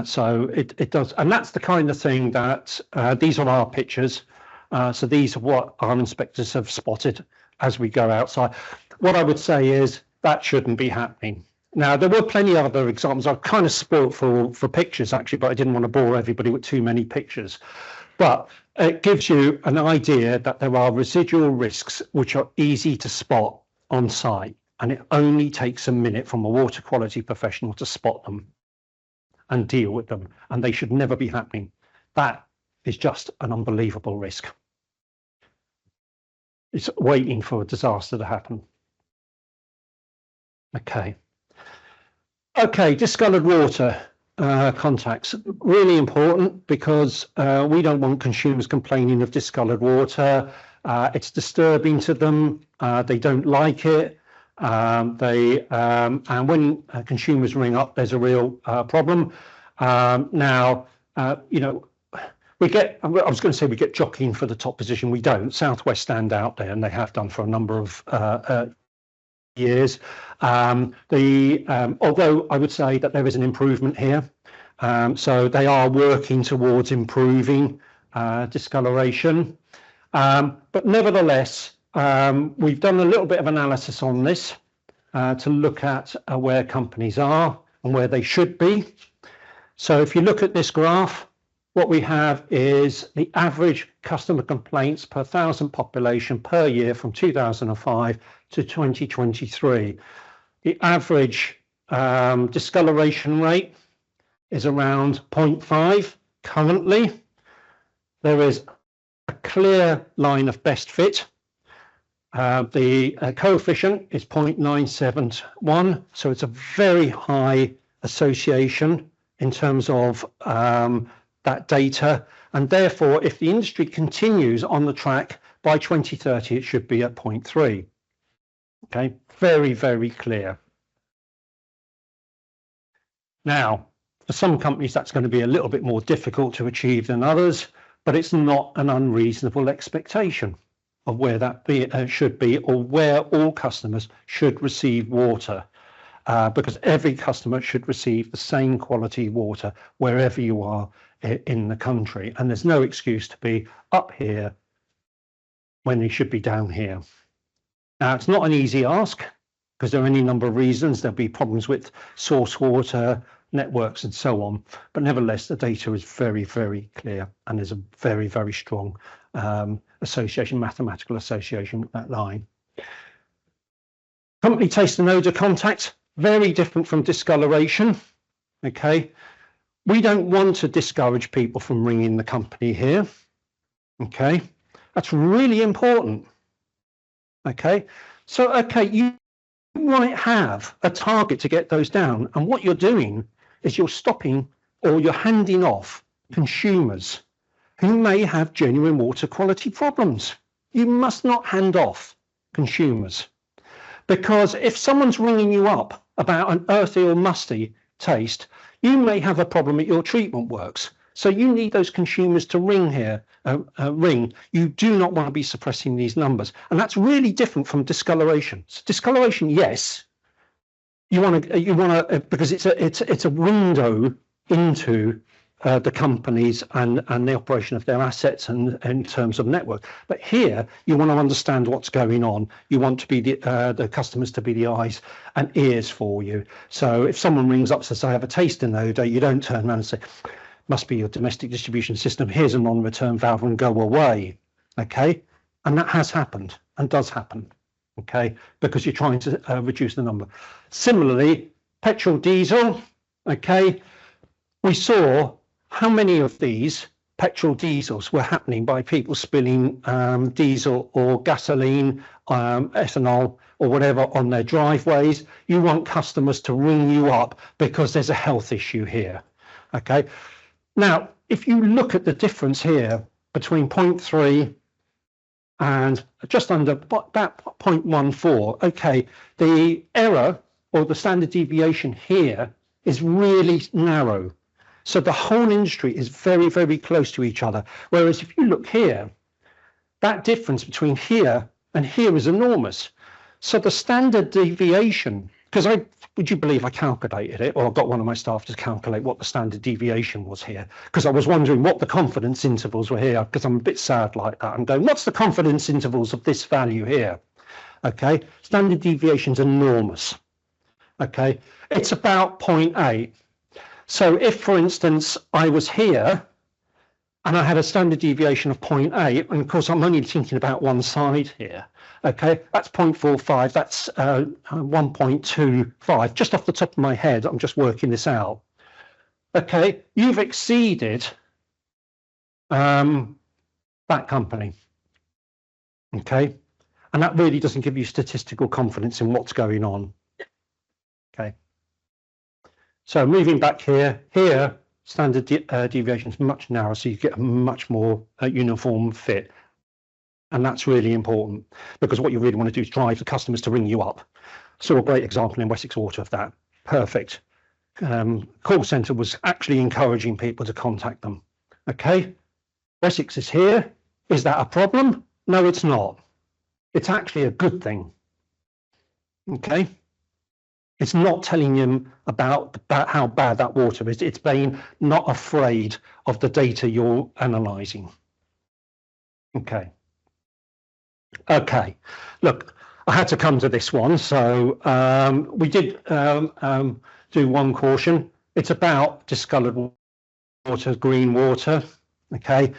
So it does, and that's the kind of thing that these are our pictures. So these are what our inspectors have spotted as we go outside. What I would say is that shouldn't be happening. Now, there were plenty of other examples. I've kind of spoiled for pictures, actually, but I didn't want to bore everybody with too many pictures. But it gives you an idea that there are residual risks which are easy to spot on site, and it only takes a minute from a water quality professional to spot them and deal with them, and they should never be happening. That is just an unbelievable risk. It's waiting for a disaster to happen. Okay, discoloured water contacts, really important, because we don't want consumers complaining of discoloured water. It's disturbing to them. They don't like it. And when consumers ring up, there's a real problem. Now, you know, I was going to say we get jockeying for the top position. We don't. Southwest stand out there, and they have done for a number of years. Although I would say that there is an improvement here. So they are working towards improving discoloration. But nevertheless, we've done a little bit of analysis on this to look at where companies are and where they should be. So if you look at this graph, what we have is the average customer complaints per 1,000 population per year from 2005 to 2023. The average discoloration rate is around 0.5 currently. There is a clear line of best fit. The coefficient is 0.971, so it's a very high association in terms of that data, and therefore if the industry continues on the track, by 2030 it should be at 0.3. Okay, very, very clear. Now, for some companies that's going to be a little bit more difficult to achieve than others, but it's not an unreasonable expectation of where that should be, or where all customers should receive water, because every customer should receive the same quality water wherever you are in the country, and there's no excuse to be up here when you should be down here. Now, it's not an easy ask, because there are any number of reasons. There'll be problems with source water networks and so on, but nevertheless the data is very, very clear, and there's a very, very strong association, mathematical association with that line. Company taste and odour contact, very different from discoloration. Okay, we don't want to discourage people from ringing the company here. Okay, that's really important. Okay, so you might have a target to get those down, and what you're doing is you're stopping, or you're handing off consumers who may have genuine water quality problems. You must not hand off consumers, because if someone's ringing you up about an earthy or musty taste, you may have a problem at your treatment works. So you need those consumers to ring here. You do not want to be suppressing these numbers, and that's really different from discoloration. So discoloration, yes, you want to because it's a window into the companies and the operation of their assets and in terms of network. But here you want to understand what's going on. You want to be the customers to be the eyes and ears for you. So if someone rings up and says, I have a taste in odour, you don't turn around and say, must be your domestic distribution system, here's a non-return valve and go away. Okay, and that has happened and does happen. Okay, because you're trying to reduce the number. Similarly, petrol, diesel. Okay, we saw how many of these petrol diesels were happening by people spilling diesel or gasoline, ethanol or whatever on their driveways. You want customers to ring you up because there's a health issue here. Okay, now if you look at the difference here between 0.3 and just under about 0.14, okay, the error or the standard deviation here is really narrow. So the whole industry is very, very close to each other. Whereas if you look here, that difference between here and here is enormous. So the standard deviation, because would you believe I calculated it, or I got one of my staff to calculate what the standard deviation was here, because I was wondering what the confidence intervals were here, because I'm a bit sad like that. I'm going, what's the confidence intervals of this value here? Okay, standard deviation's enormous. Okay, it's about 0.8. So if, for instance, I was here and I had a standard deviation of 0.8, and of course I'm only thinking about one side here, okay, that's 0.45, that's 1.25, just off the top of my head, I'm just working this out. Okay, you've exceeded that company, okay, and that really doesn't give you statistical confidence in what's going on. Okay, so moving back here, standard deviation is much narrower, so you get a much more uniform fit. And that's really important, because what you really want to do is drive the customers to ring you up. So a great example in Wessex Water of that. Perfect. Call centre was actually encouraging people to contact them. Okay, Wessex is here. Is that a problem? No, it's not. It's actually a good thing. Okay. It's not telling them about how bad that water is. It's being not afraid of the data you're analysing. Okay. Okay. Look, I had to come to this one. So we did do one caution. It's about discoloured water, green water. Okay.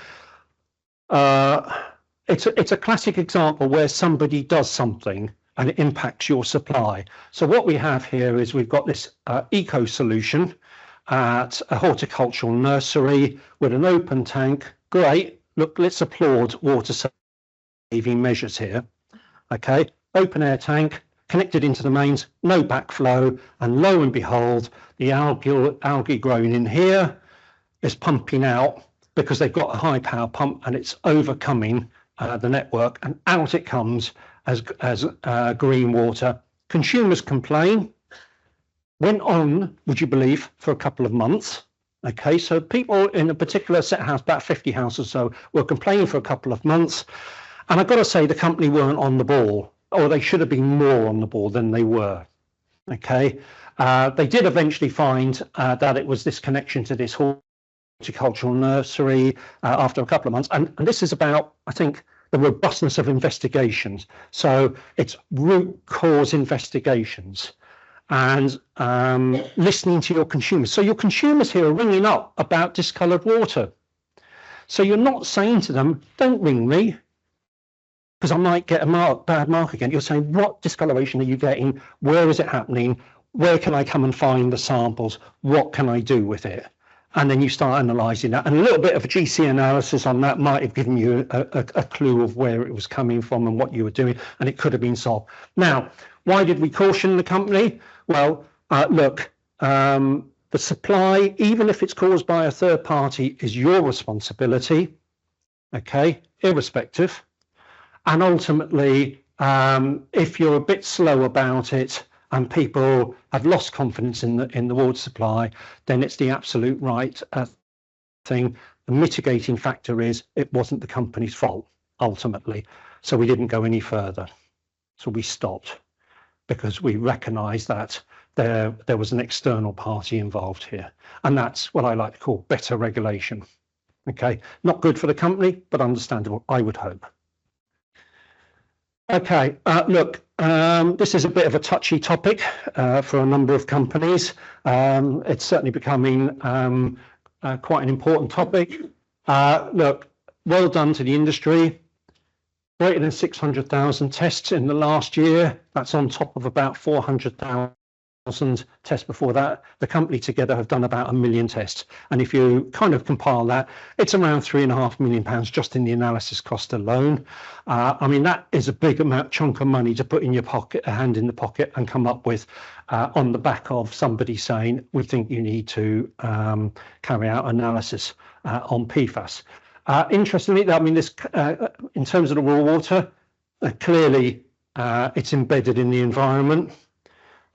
It's a classic example where somebody does something and it impacts your supply. So what we have here is we've got this eco solution at a horticultural nursery with an open tank. Great. Look, let's applaud water saving measures here. Okay, open air tank connected into the mains, no backflow, and lo and behold, the algae growing in here is pumping out because they've got a high power pump and it's overcoming the network, and out it comes as green water. Consumers complain. Went on, would you believe, for a couple of months. Okay, so people in a particular set house, about 50 houses or so, were complaining for a couple of months. And I've got to say the company weren't on the ball, or they should have been more on the ball than they were. Okay, they did eventually find that it was this connection to this horticultural nursery after a couple of months. And this is about, I think, the robustness of investigations. So it's root cause investigations and listening to your consumers. So your consumers here are ringing up about discoloured water. So you're not saying to them, don't ring me, because I might get a bad mark again. You're saying, what discoloration are you getting? Where is it happening? Where can I come and find the samples? What can I do with it? And then you start analysing that. And a little bit of a GC analysis on that might have given you a clue of where it was coming from and what you were doing, and it could have been solved. Now, why did we caution the company? Well, look, the supply, even if it's caused by a third party, is your responsibility, okay, irrespective. And ultimately, if you're a bit slow about it and people have lost confidence in the water supply, then it's the absolute right thing. The mitigating factor is it wasn't the company's fault, ultimately. So we didn't go any further. So we stopped because we recognised that there was an external party involved here. And that's what I like to call better regulation. Okay, not good for the company, but understandable, I would hope. Okay, look, this is a bit of a touchy topic for a number of companies. It's certainly becoming quite an important topic. Look, well done to the industry. Greater than 600,000 tests in the last year. That's on top of about 400,000 tests before that. The company together have done about 1 million tests. And if you kind of compile that, it's around £3.5 million just in the analysis cost alone. I mean, that is a big chunk of money to put in your pocket, a hand in the pocket, and come up with on the back of somebody saying, we think you need to carry out analysis on PFAS. Interestingly, I mean, this in terms of the raw water, clearly it's embedded in the environment.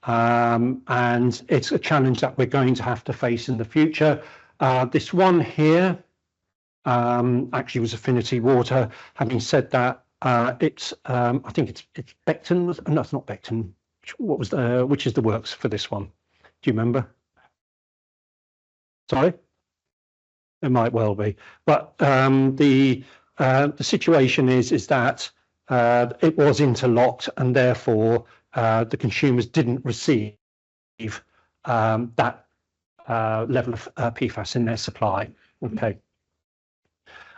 And it's a challenge that we're going to have to face in the future. This one here actually was Affinity Water. Having said that, it's I think it's Beckton. No, it's not Beckton. What was which is the works for this one? Do you remember? Sorry, it might well be. But the situation is that it was interlocked, and therefore the consumers didn't receive that level of PFAS in their supply. Okay.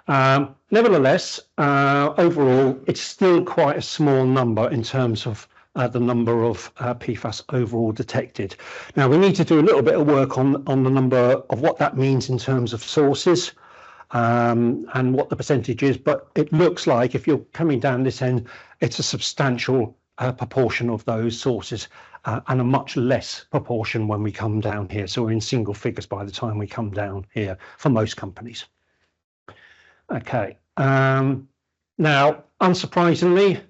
Nevertheless, overall, it's still quite a small number in terms of the number of PFAS overall detected. Now, we need to do a little bit of work on the number of what that means in terms of sources and what the percentage is, but it looks like if you're coming down this end, it's a substantial proportion of those sources and a much less proportion when we come down here. So we're in single figures by the time we come down here for most companies. Okay, now, unsurprisingly,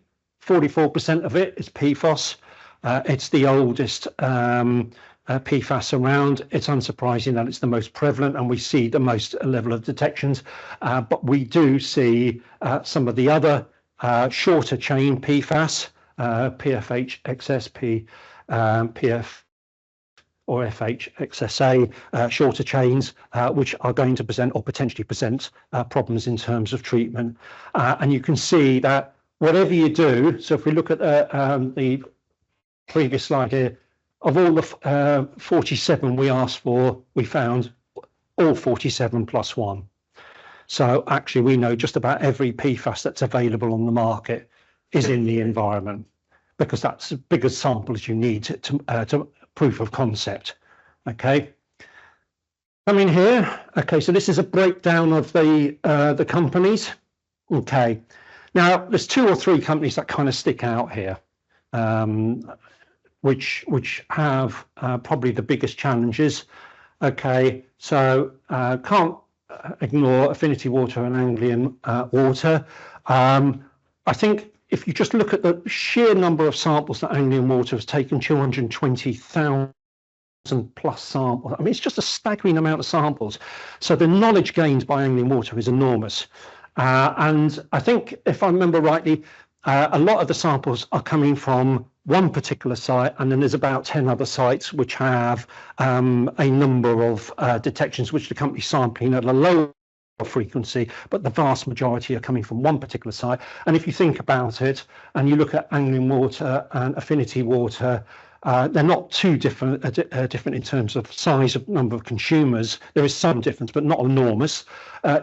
44% of it is PFAS. It's the oldest PFAS around. It's unsurprising that it's the most prevalent and we see the most level of detections, but we do see some of the other shorter chain PFAS, PFH, XSP, PF or FHXSA, shorter chains, which are going to present or potentially present problems in terms of treatment. And you can see that whatever you do, so if we look at the previous slide here, of all the 47 we asked for, we found all 47 plus one. So actually we know just about every PFAS that's available on the market is in the environment, because that's as big a sample as you need to proof of concept. Okay, come in here. Okay, so this is a breakdown of the companies. Okay, now there's 2 or 3 companies that kind of stick out here, which have probably the biggest challenges. Okay, so can't ignore Affinity Water and Anglian Water. I think if you just look at the sheer number of samples that Anglian Water has taken, 220,000 plus samples. I mean, it's just a staggering amount of samples. So the knowledge gained by Anglian Water is enormous. And I think, if I remember rightly, a lot of the samples are coming from one particular site, and then there's about 10 other sites which have a number of detections which the company's sampling at a lower frequency, but the vast majority are coming from one particular site. And if you think about it and you look at Anglian Water and Affinity Water, they're not too different in terms of size of number of consumers. There is some difference, but not enormous.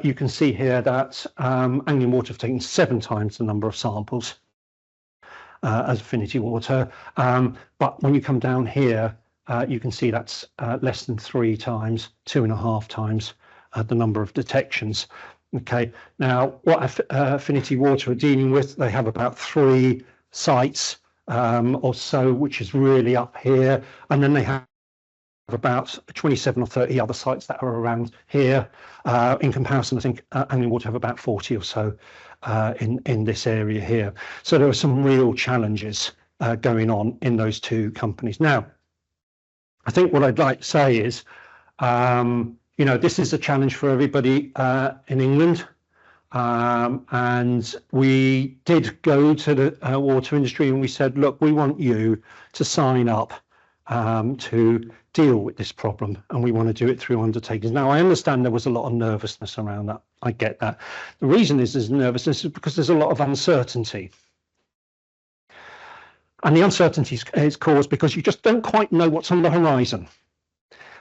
You can see here that Anglian Water have taken 7 times the number of samples as Affinity Water, but when you come down here, you can see that's less than 3 times, 2.5 times the number of detections. Okay, now what Affinity Water are dealing with, they have about 3 sites or so, which is really up here, and then they have about 27 or 30 other sites that are around here. In comparison, I think Anglian Water have about 40 or so in this area here. So there are some real challenges going on in those 2 companies. Now, I think what I'd like to say is, you know, this is a challenge for everybody in England. And we did go to the water industry and we said, look, we want you to sign up to deal with this problem, and we want to do it through undertakings. Now, I understand there was a lot of nervousness around that. I get that. The reason there's nervousness is because there's a lot of uncertainty. And the uncertainty is caused because you just don't quite know what's on the horizon.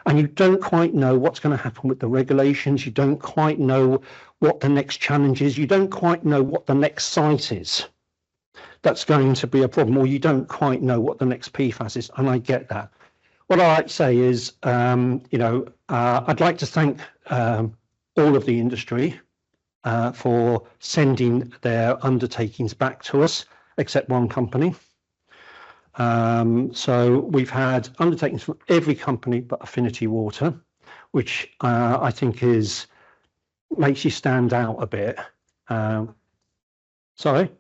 And you don't quite know what's going to happen with the regulations. You don't quite know what the next challenge is. You don't quite know what the next site is that's going to be a problem, or you don't quite know what the next PFAS is. And I get that. What I like to say is, you know, I'd like to thank all of the industry for sending their undertakings back to us, except one company. So we've had undertakings from every company but Affinity Water, which I think makes you stand out a bit. Sorry?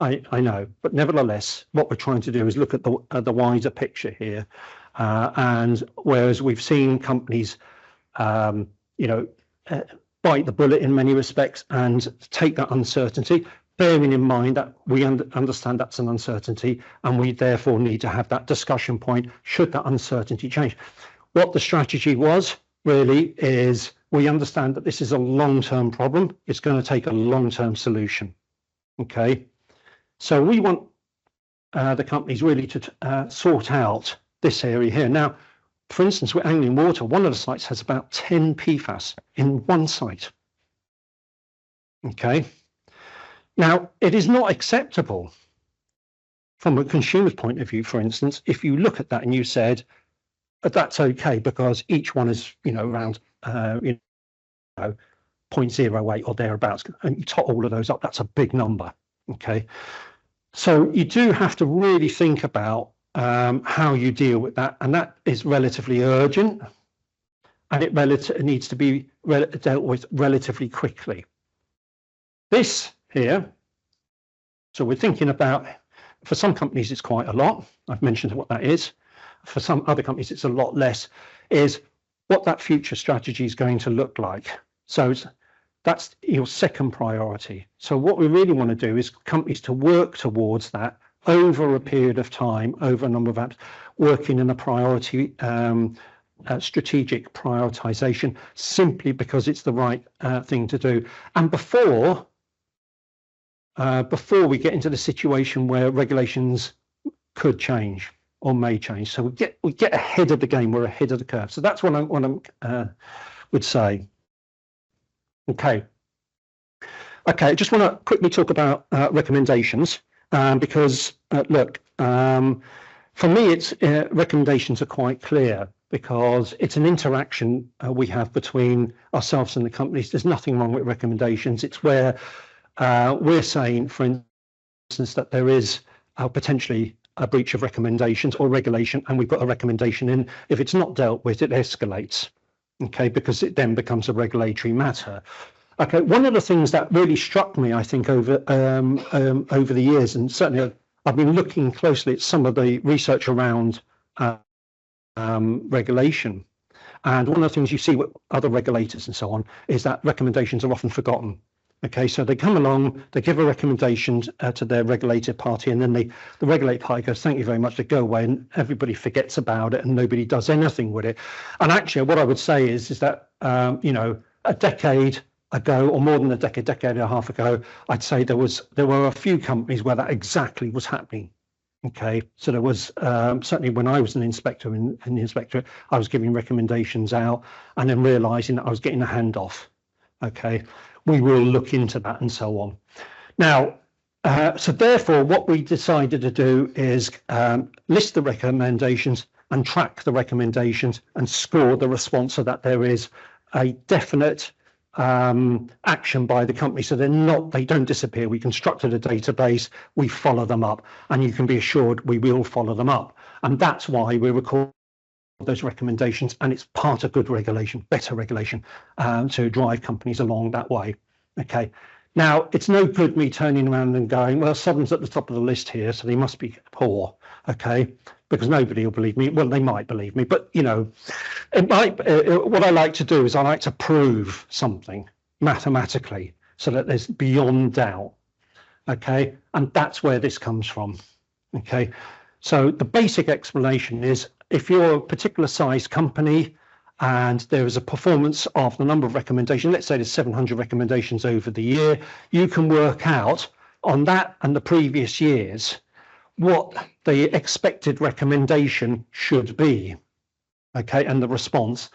I know, but nevertheless, what we're trying to do is look at the wider picture here. And whereas we've seen companies, you know, bite the bullet in many respects and take that uncertainty, bearing in mind that we understand that's an uncertainty, and we therefore need to have that discussion point should that uncertainty change. What the strategy was really is, we understand that this is a long-term problem. It's going to take a long-term solution. Okay, so we want the companies really to sort out this area here. Now, for instance, with Anglian Water, one of the sites has about 10 PFAS in one site. Okay. Now, it is not acceptable from a consumer's point of view, for instance, if you look at that and you said, that's okay because each one is, around, 0.08 or thereabouts, and you tot all of those up, that's a big number, okay? So you do have to really think about how you deal with that, and that is relatively urgent, and it needs to be dealt with relatively quickly. This here, so we're thinking about, for some companies it's quite a lot, I've mentioned what that is. For some other companies it's a lot less, is what that future strategy is going to look like. So that's your second priority. So what we really want to do is companies to work towards that over a period of time, over a number of apps, working in a priority, strategic prioritization, simply because it's the right thing to do. And before we get into the situation where regulations could change or may change. So we get ahead of the game, we're ahead of the curve. So that's what I would say. Okay, I just want to quickly talk about recommendations because look, for me, it's recommendations are quite clear because it's an interaction we have between ourselves and the companies. There's nothing wrong with recommendations. It's where we're saying, for instance, that there is potentially a breach of recommendations or regulation, and we put a recommendation in. If it's not dealt with, it escalates, okay, because it then becomes a regulatory matter. Okay, one of the things that really struck me, I think, over the years, and certainly I've been looking closely at some of the research around regulation, and one of the things you see with other regulators and so on is that recommendations are often forgotten. Okay, so they come along, they give a recommendation to their regulated party, and then the regulated party goes, thank you very much, they go away, and everybody forgets about it and nobody does anything with it. And actually what I would say is that, a decade ago, or more than a decade and a half ago, I'd say there were a few companies where that exactly was happening. Okay, so there was certainly when I was an inspector in the inspectorate, I was giving recommendations out and then realizing that I was getting a handoff. Okay, we will look into that and so on. Now, so therefore, what we decided to do is list the recommendations and track the recommendations and score the response so that there is a definite action by the company. So they don't disappear. We constructed a database, we follow them up, and you can be assured we will follow them up. And that's why we record those recommendations, and it's part of good regulation, better regulation, to drive companies along that way. Okay, now it's no good me turning around and going, well, Southern's at the top of the list here, so they must be poor. Okay, because nobody will believe me. Well, they might believe me, but it might. What I like to do is I like to prove something mathematically so that there's beyond doubt. Okay, and that's where this comes from. Okay, so the basic explanation is, if you're a particular size company and there is a performance of the number of recommendations, let's say there's 700 recommendations over the year, you can work out on that and the previous years what the expected recommendation should be, okay, and the response,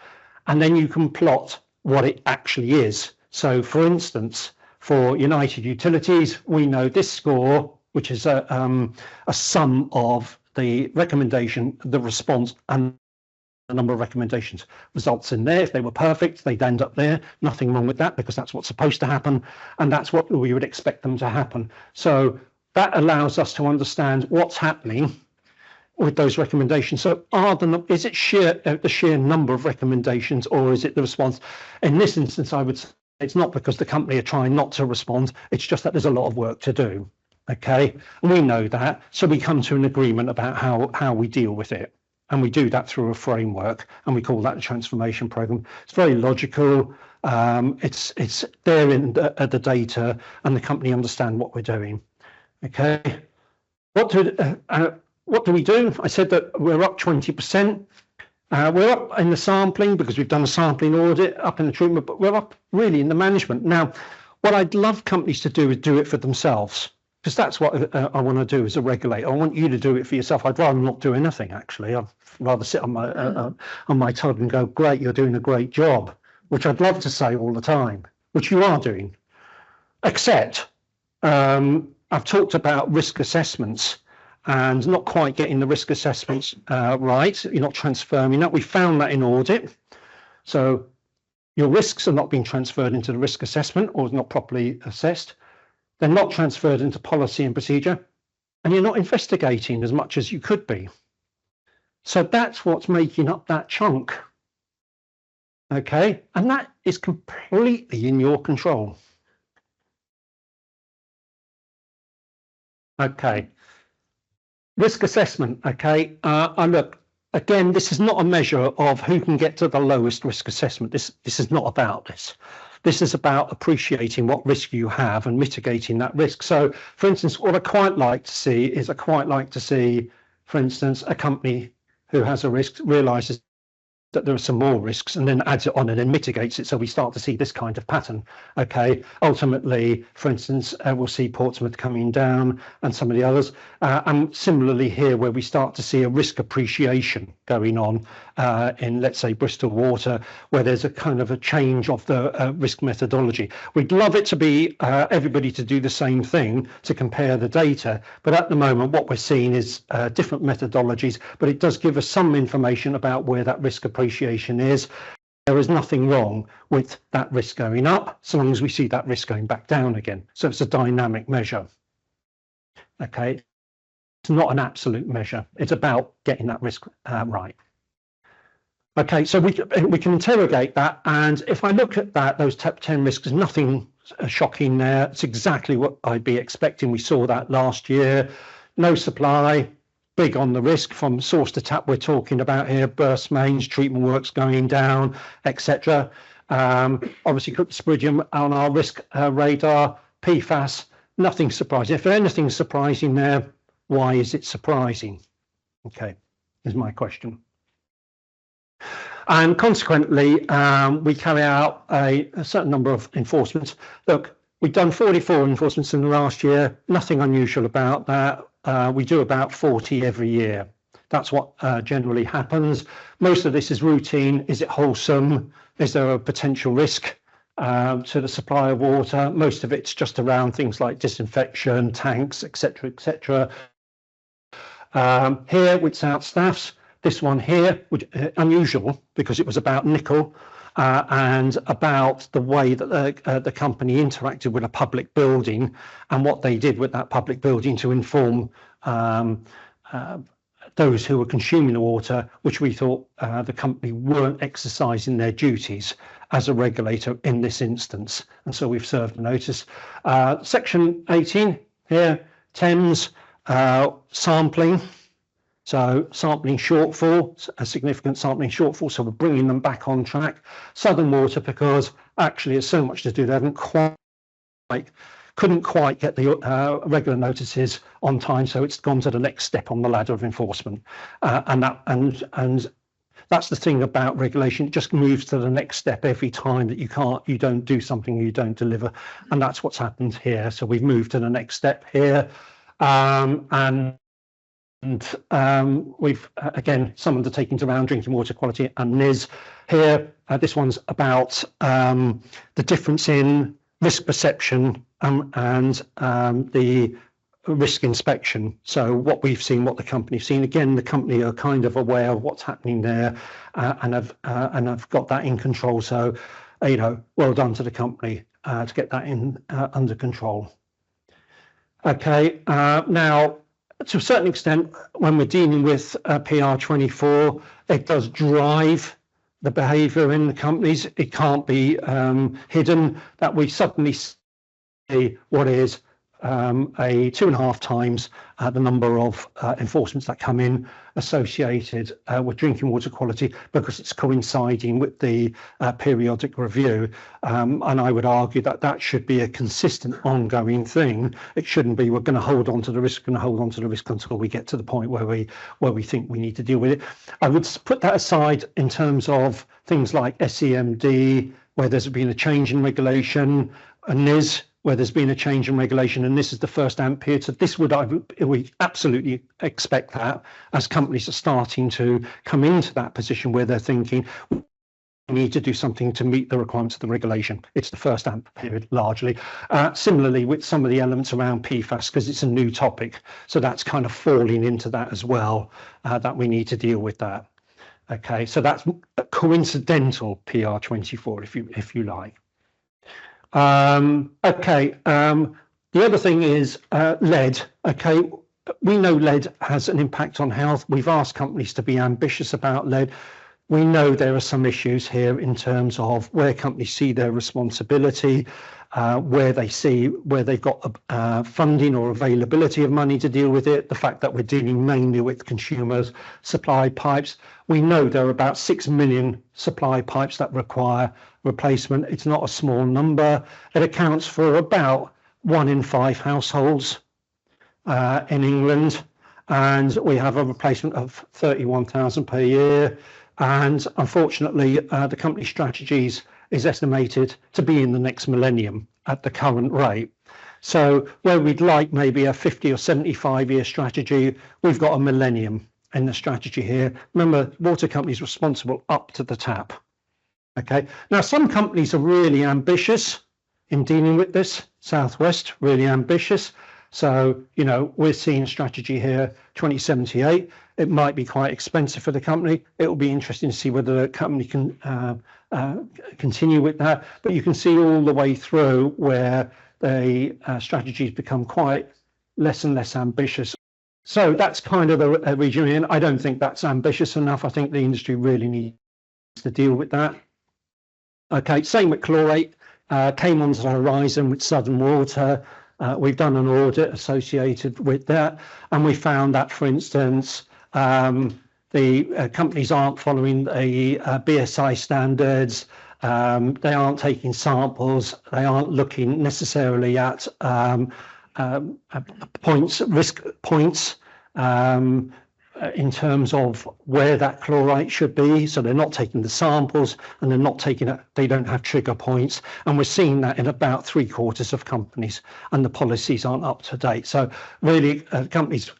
and then you can plot what it actually is. So for instance, for United Utilities, we know this score, which is a sum of the recommendation, the response, and the number of recommendations. Results in there. If they were perfect, they'd end up there. Nothing wrong with that, because that's what's supposed to happen, and that's what we would expect them to happen. So that allows us to understand what's happening with those recommendations. So is it the sheer number of recommendations, or is it the response? In this instance, I would say it's not because the company are trying not to respond. It's just that there's a lot of work to do. Okay, and we know that, so we come to an agreement about how we deal with it, and we do that through a framework, and we call that the transformation program. It's very logical. It's there in the data, and the company understand what we're doing. Okay, what do we do? I said that we're up 20%. We're up in the sampling because we've done a sampling audit, up in the treatment, but we're up really in the management. Now, what I'd love companies to do is do it for themselves, because that's what I want to do as a regulator. I want you to do it for yourself. I'd rather not do anything, actually. I'd rather sit on my tub and go, great, you're doing a great job, which I'd love to say all the time, which you are doing. Except I've talked about risk assessments and not quite getting the risk assessments right. You're not transferring that. We found that in audit. So your risks are not being transferred into the risk assessment or not properly assessed. They're not transferred into policy and procedure, and you're not investigating as much as you could be. So that's what's making up that chunk. Okay, and that is completely in your control. Okay, risk assessment. Okay, and look, again, this is not a measure of who can get to the lowest risk assessment. This is not about this. This is about appreciating what risk you have and mitigating that risk. So, for instance, what I quite like to see is for instance, a company who has a risk realizes that there are some more risks and then adds it on and then mitigates it. So we start to see this kind of pattern. Okay, ultimately, for instance, we'll see Portsmouth coming down and some of the others. And similarly here, where we start to see a risk appreciation going on in, let's say, Bristol Water, where there's a kind of a change of the risk methodology. We'd love it to be everybody to do the same thing to compare the data. But at the moment, what we're seeing is different methodologies, but it does give us some information about where that risk appreciation is. There is nothing wrong with that risk going up, so long as we see that risk going back down again. So it's a dynamic measure. Okay, it's not an absolute measure. It's about getting that risk right. Okay, so we can interrogate that, and if I look at that, those top 10 risks, nothing shocking there. It's exactly what I'd be expecting. We saw that last year. No supply. Big on the risk from source to tap we're talking about here, burst mains, treatment works going down, etc. Obviously, Cryptosporidium on our risk radar, PFAS, nothing surprising. If anything's surprising there, why is it surprising? Okay, is my question. And consequently, we carry out a certain number of enforcements. Look, we've done 44 enforcements in the last year, nothing unusual about that. We do about 40 every year. That's what generally happens. Most of this is routine. Is it wholesome? Is there a potential risk to the supply of water? Most of it's just around things like disinfection, tanks, etc., etc. Here, with South Staffs, this one here, which unusual because it was about nickel. And about the way that the company interacted with a public building and what they did with that public building to inform those who were consuming the water, which we thought the company weren't exercising their duties as a regulator in this instance. And so we've served a notice. Section 18 here, Thames, sampling. So sampling shortfall, a significant sampling shortfall, so we're bringing them back on track. Southern Water, because actually there's so much to do, they couldn't quite get the regular notices on time, so it's gone to the next step on the ladder of enforcement. And that's the thing about regulation, it just moves to the next step every time that you don't do something, you don't deliver. And that's what's happened here. So we've moved to the next step here. And we've again some undertakings around drinking water quality and NIS here. This one's about the difference in risk perception and the risk inspection. So what we've seen, what the company's seen. Again, the company are kind of aware of what's happening there and have got that in control. So well done to the company to get that in under control. Okay, now. To a certain extent, when we're dealing with PR24, it does drive the behaviour in the companies. It can't be hidden that we suddenly see what is a 2.5 times the number of enforcements that come in associated with drinking water quality because it's coinciding with the periodic review. And I would argue that that should be a consistent ongoing thing. It shouldn't be we're going to hold on to the risk until we get to the point where we think we need to deal with it. I would put that aside in terms of things like SEMD, where there's been a change in regulation, and NIS, where there's been a change in regulation, and this is the first AMP period. So this we absolutely expect that as companies are starting to come into that position where they're thinking, we need to do something to meet the requirements of the regulation. It's the first AMP period largely. Similarly with some of the elements around PFAS, because it's a new topic. So that's kind of falling into that as well, that we need to deal with that. Okay, so that's a coincidental PR24, if you like. The other thing is lead. Okay, we know lead has an impact on health. We've asked companies to be ambitious about lead. We know there are some issues here in terms of where companies see their responsibility, where they've got funding or availability of money to deal with it, the fact that we're dealing mainly with consumers' supply pipes. We know there are about 6 million supply pipes that require replacement. It's not a small number. It accounts for about 1 in 5 households in England, and we have a replacement of 31,000 per year. And unfortunately, the company strategies is estimated to be in the next millennium at the current rate. So where we'd like maybe a 50 or 75-year strategy, we've got a millennium in the strategy here. Remember, water companies responsible up to the tap. Okay. Now, some companies are really ambitious in dealing with this. Southwest, really ambitious. So, you know, we're seeing a strategy here, 2078. It might be quite expensive for the company. It will be interesting to see whether the company can continue with that. But you can see all the way through where the strategies become quite less and less ambitious. So that's kind of the region we're in. I don't think that's ambitious enough. I think the industry really needs to deal with that. Okay, same with chlorate. Came onto the horizon with Southern Water. We've done an audit associated with that, and we found that, for instance, the companies aren't following the BSI standards. They aren't taking samples. They aren't looking necessarily at risk points in terms of where that chlorite should be. So they're not taking the samples, and they're not taking it. They don't have trigger points, and we're seeing that in about 3/4 of companies, and the policies aren't up to date. So really, companies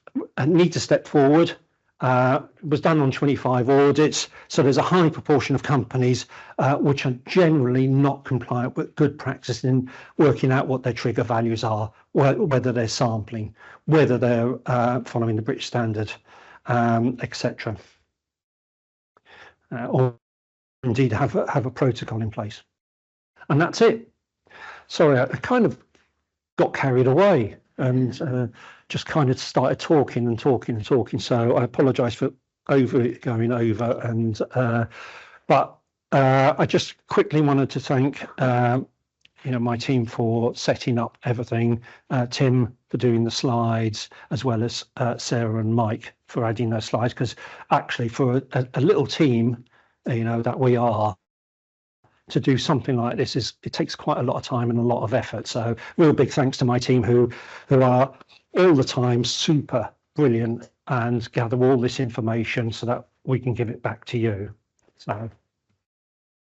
need to step forward. It was done on 25 audits, so there's a high proportion of companies which are generally not compliant with good practice in working out what their trigger values are, whether they're sampling, whether they're following the British standard, etc. Or indeed have a protocol in place. And that's it. Sorry, I kind of got carried away and just kind of started talking and talking and talking. So I apologise for going over. And but I just quickly wanted to thank my team for setting up everything, Tim for doing the slides, as well as Sarah and Mike for adding those slides. Because actually, for a little team, that we are, to do something like this it takes quite a lot of time and a lot of effort. So real big thanks to my team who are all the time super brilliant and gather all this information so that we can give it back to you. So